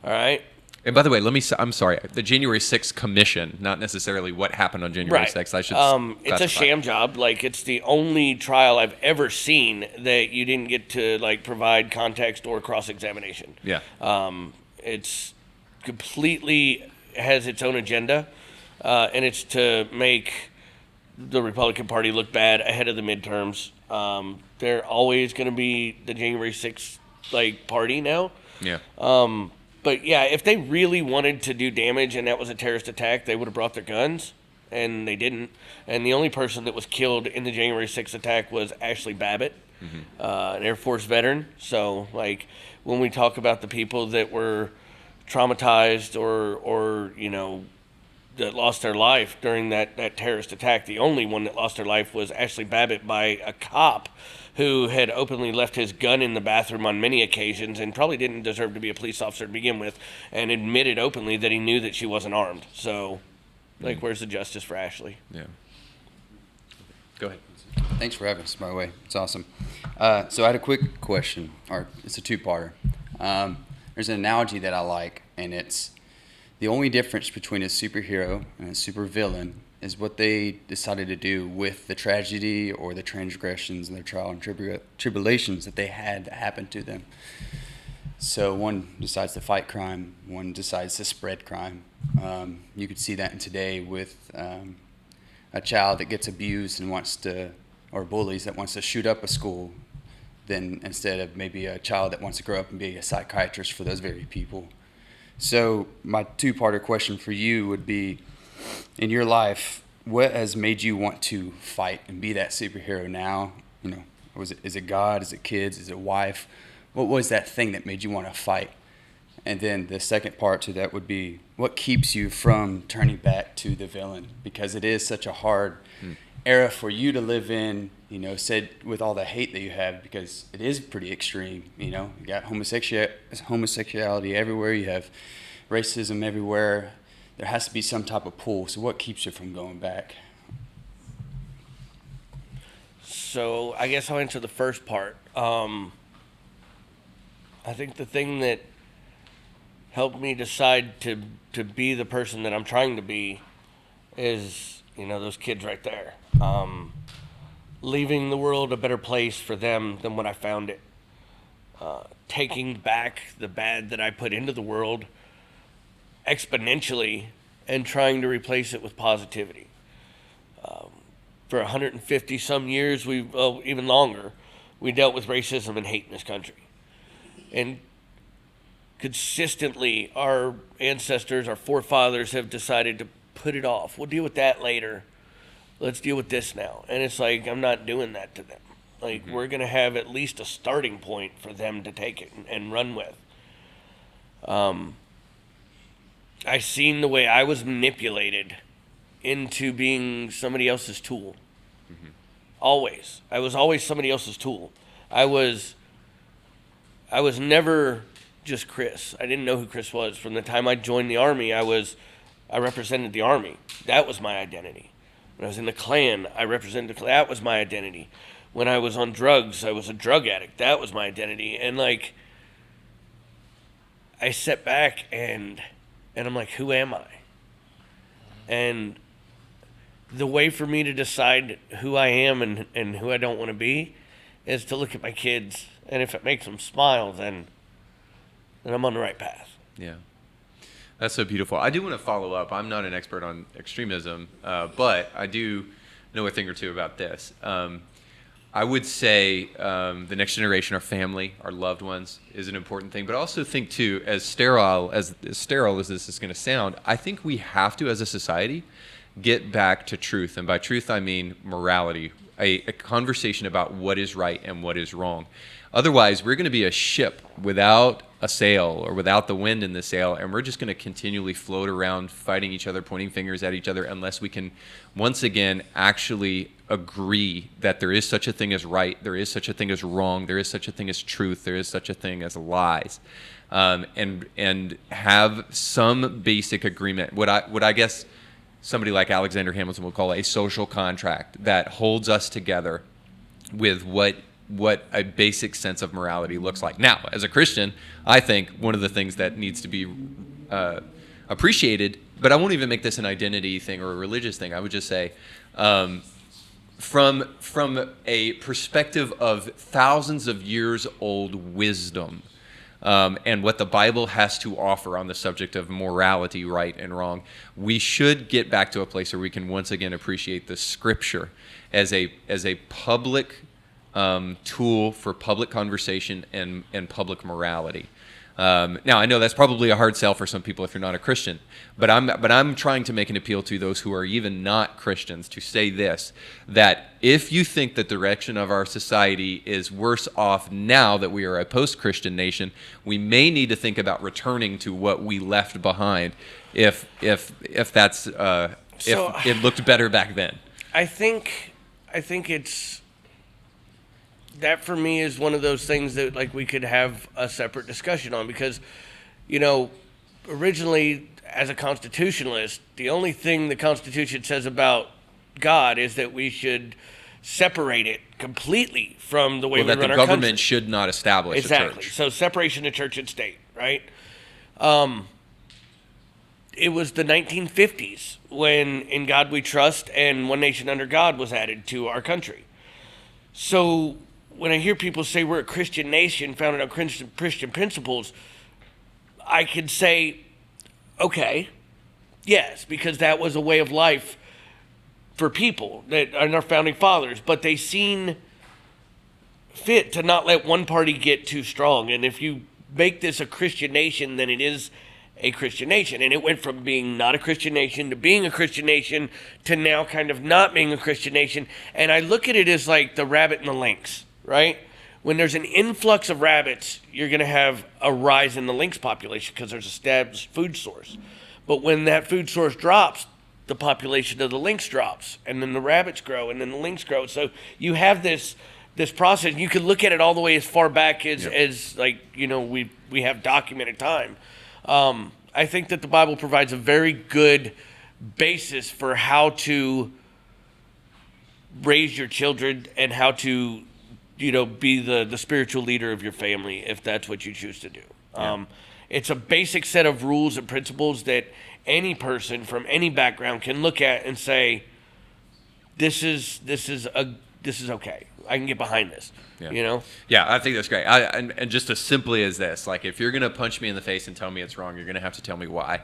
All right? And by the way, I'm sorry, the January 6th commission, not necessarily what happened on January 6th. I should it's a sham job. Like, it's the only trial I've ever seen that you didn't get to, like, provide context or cross-examination. Yeah. It's completely has its own agenda, and it's to make the Republican Party look bad ahead of the midterms. They're always going to be the January 6th, like, party now. Yeah. But yeah, if they really wanted to do damage and that was a terrorist attack, they would have brought their guns, and they didn't. And the only person that was killed in the January 6th attack was Ashley Babbitt, an Air Force veteran. So, like, when we talk about the people that were traumatized or you know, that lost their life during that terrorist attack, the only one that lost their life was Ashley Babbitt by a cop who had openly left his gun in the bathroom on many occasions and probably didn't deserve to be a police officer to begin with, and admitted openly that he knew that she wasn't armed. So, like, where's the justice for Ashley? Yeah. Go ahead. Thanks for having us, by the way. It's awesome. So I had a quick question, or it's a two-parter. There's an analogy that I like, and it's the only difference between a superhero and a supervillain is what they decided to do with the tragedy or the transgressions and their trial and tribulations that they had to happen to them. So one decides to fight crime, one decides to spread crime. You could see that in today with a child that gets abused and or bullies that wants to shoot up a school, then instead of maybe a child that wants to grow up and be a psychiatrist for those very people. So my two-parter question for you would be, in your life, what has made you want to fight and be that superhero now? You know, is it God? Is it kids? Is it wife? What was that thing that made you want to fight? And then the second part to that would be, what keeps you from turning back to the villain? Because it is such a hard era for you to live in, you know, said with all the hate that you have, because it is pretty extreme, you know. You got homosexuality everywhere, you have racism everywhere. There has to be some type of pull. So what keeps you from going back? So I guess I'll answer the first part. I think the thing that helped me decide to be the person that I'm trying to be is, you know, those kids right there. Leaving the world a better place for them than when I found it. Taking back the bad that I put into the world exponentially and trying to replace it with positivity. For 150 some years, even longer, we dealt with racism and hate in this country. And consistently, our ancestors, our forefathers have decided to put it off. We'll deal with that later. let's deal with this now. And it's like, I'm not doing that to them. Like, we're going to have at least a starting point for them to take it and run with. I seen the way I was manipulated into being somebody else's tool. Always. I was always somebody else's tool. I was never just Chris. I didn't know who Chris was. From the time I joined the Army, I represented the Army. That was my identity. When I was in the Klan, I represented the Klan. That was my identity. When I was on drugs, I was a drug addict. That was my identity. And like, I sat back and I'm like, who am I? And the way for me to decide who I am and who I don't want to be is to look at my kids. And if it makes them smile, then I'm on the right path. Yeah. That's so beautiful. I do want to follow up. I'm not an expert on extremism, but I do know a thing or two about this. I would say the next generation, our family, our loved ones, is an important thing. But I also think, too, as sterile as this is going to sound, I think we have to, as a society, get back to truth. And by truth, I mean morality, a conversation about what is right and what is wrong. Otherwise, we're going to be a ship without a sail or without the wind in the sail, and we're just going to continually float around fighting each other, pointing fingers at each other, unless we can once again actually agree that there is such a thing as right, there is such a thing as wrong, there is such a thing as truth, there is such a thing as lies, and have some basic agreement. What I guess somebody like Alexander Hamilton would call a social contract that holds us together with what a basic sense of morality looks like. Now, as a Christian, I think one of the things that needs to be appreciated, but I won't even make this an identity thing or a religious thing. I would just say, from a perspective of thousands of years old wisdom, and what the Bible has to offer on the subject of morality, right and wrong, we should get back to a place where we can once again appreciate the Scripture as a public tool for public conversation and public morality. Now, I know that's probably a hard sell for some people if you're not a Christian, but I'm trying to make an appeal to those who are even not Christians to say this, that if you think the direction of our society is worse off now that we are a post-Christian nation, we may need to think about returning to what we left behind if that's if it looked better back then. I think it's that for me is one of those things that like we could have a separate discussion on, because, you know, originally as a constitutionalist, the only thing the Constitution says about God is that we should separate it completely from the way we run our country. That the government should not establish a church. So separation of church and state, right? It was the 1950s when In God We Trust and One Nation Under God was added to our country. So when I hear people say we're a Christian nation founded on Christian principles, I could say, okay, yes, because that was a way of life for people that are our founding fathers, but they seen fit to not let one party get too strong. And if you make this a Christian nation, then it is a Christian nation. And it went from being not a Christian nation to being a Christian nation to now kind of not being a Christian nation. And I look at it as like the rabbit and the lynx, right? When there's an influx of rabbits, you're going to have a rise in the lynx population because there's a established food source. But when that food source drops, the population of the lynx drops, and then the rabbits grow, and then the lynx grow. So you have this process. You can look at it all the way as far back as like, you know, we have documented time. I think that the Bible provides a very good basis for how to raise your children and how to, you know, be the spiritual leader of your family if that's what you choose to do. It's a basic set of rules and principles that any person from any background can look at and say, this is okay. I can get behind this. Yeah. You know? Yeah, I think that's great. And just as simply as this, like if you're going to punch me in the face and tell me it's wrong, you're going to have to tell me why.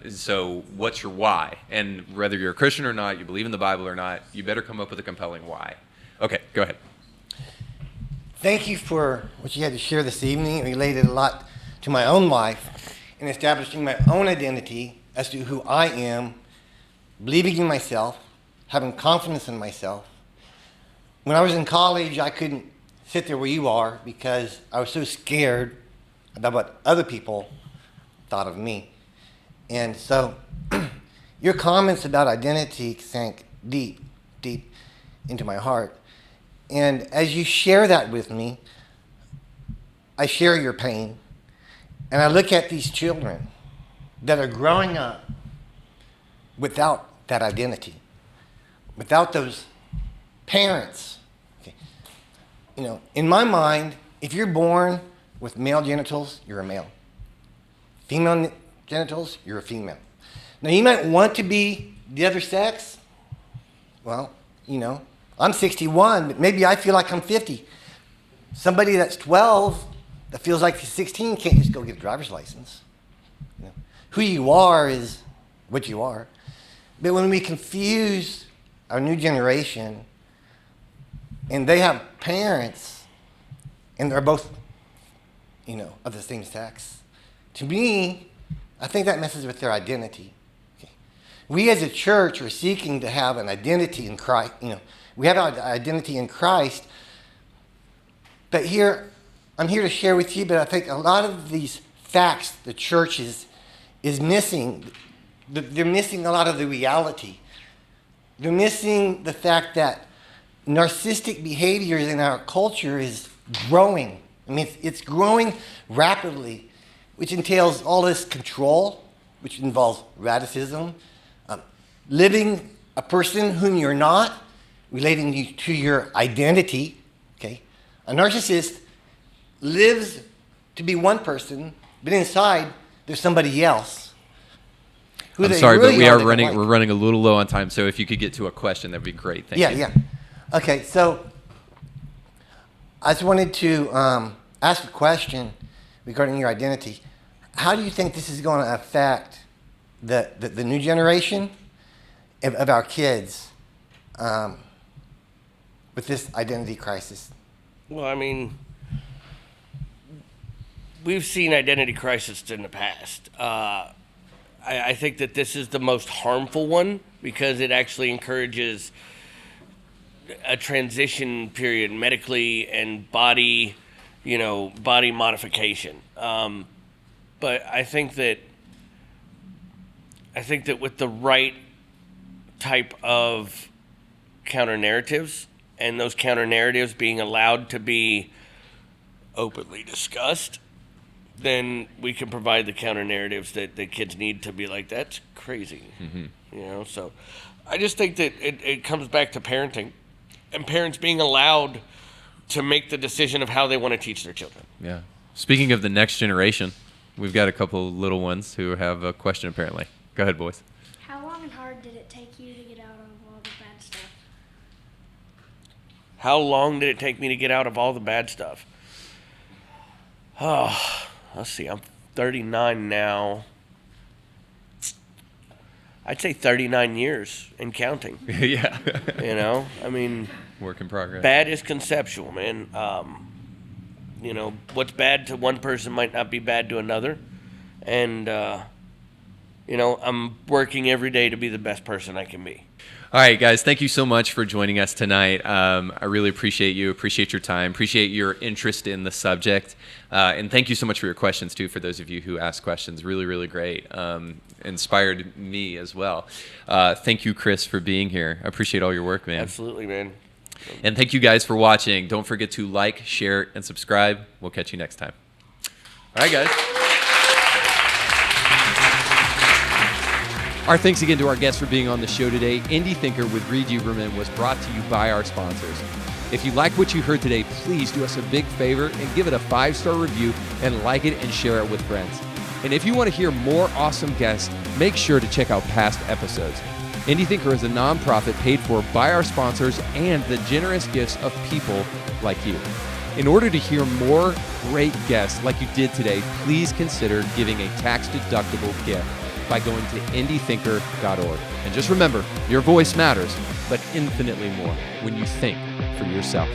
So what's your why? And whether you're a Christian or not, you believe in the Bible or not, you better come up with a compelling why. Okay, go ahead. Thank you for what you had to share this evening. It related a lot to my own life in establishing my own identity as to who I am, believing in myself, having confidence in myself. When I was in college, I couldn't sit there where you are because I was so scared about what other people thought of me. And so your comments about identity sank deep, deep into my heart. And as you share that with me, I share your pain. And I look at these children that are growing up without that identity, without those parents. Okay. You know, in my mind, if you're born with male genitals, you're a male. Female genitals, you're a female. Now, you might want to be the other sex. Well, you know, I'm 61, but maybe I feel like I'm 50. Somebody that's 12 that feels like he's 16 can't just go get a driver's license. You know, who you are is what you are. But when we confuse our new generation and they have parents and they're both, you know, of the same sex, to me, I think that messes with their identity. Okay. We as a church are seeking to have an identity in Christ. You know, we have our identity in Christ. But here, I'm here to share with you, but I think a lot of these facts the church is missing. They're missing a lot of the reality. They're missing the fact that narcissistic behaviors in our culture is growing. I mean, it's growing rapidly, which entails all this control, which involves radicism, living a person whom you're not, relating you to your identity. Okay, a narcissist lives to be one person, but inside there's somebody else. I'm sorry, but we're running a little low on time. So if you could get to a question, that'd be great. Thank you. Yeah. Okay, so I just wanted to ask a question regarding your identity. How do you think this is going to affect the new generation of our kids with this identity crisis? Well, I mean, we've seen identity crisis in the past. I think that this is the most harmful one because it actually encourages a transition period medically and body modification. But I think that with the right type of counter narratives and those counter narratives being allowed to be openly discussed, then we can provide the counter narratives that kids need to be like, that's crazy. Mm-hmm. You know, so I just think that it comes back to parenting and parents being allowed to make the decision of how they want to teach their children. Yeah. Speaking of the next generation, we've got a couple little ones who have a question apparently. Go ahead, boys. How long and hard did it take you to get out of all the bad stuff? How long did it take me to get out of all the bad stuff? Oh, let's see. I'm 39 now. I'd say 39 years and counting. Yeah. You know, I mean, work in progress. Bad is conceptual, man. You know, what's bad to one person might not be bad to another. And, you know, I'm working every day to be the best person I can be. All right, guys, thank you so much for joining us tonight. I really appreciate you, appreciate your time, appreciate your interest in the subject. And thank you so much for your questions, too, for those of you who asked questions. Really, really great. Inspired me as well. Thank you, Chris, for being here. I appreciate all your work, man. Absolutely, man. And thank you guys for watching. Don't forget to like, share, and subscribe. We'll catch you next time. All right, guys. Our thanks again to our guests for being on the show today. Indie Thinker with Reed Uberman was brought to you by our sponsors. If you like what you heard today, please do us a big favor and give it a 5-star review and like it and share it with friends. And if you want to hear more awesome guests, make sure to check out past episodes. Indie Thinker is a nonprofit paid for by our sponsors and the generous gifts of people like you. In order to hear more great guests like you did today, please consider giving a tax-deductible gift by going to indiethinker.org. And just remember, your voice matters, but infinitely more when you think for yourself.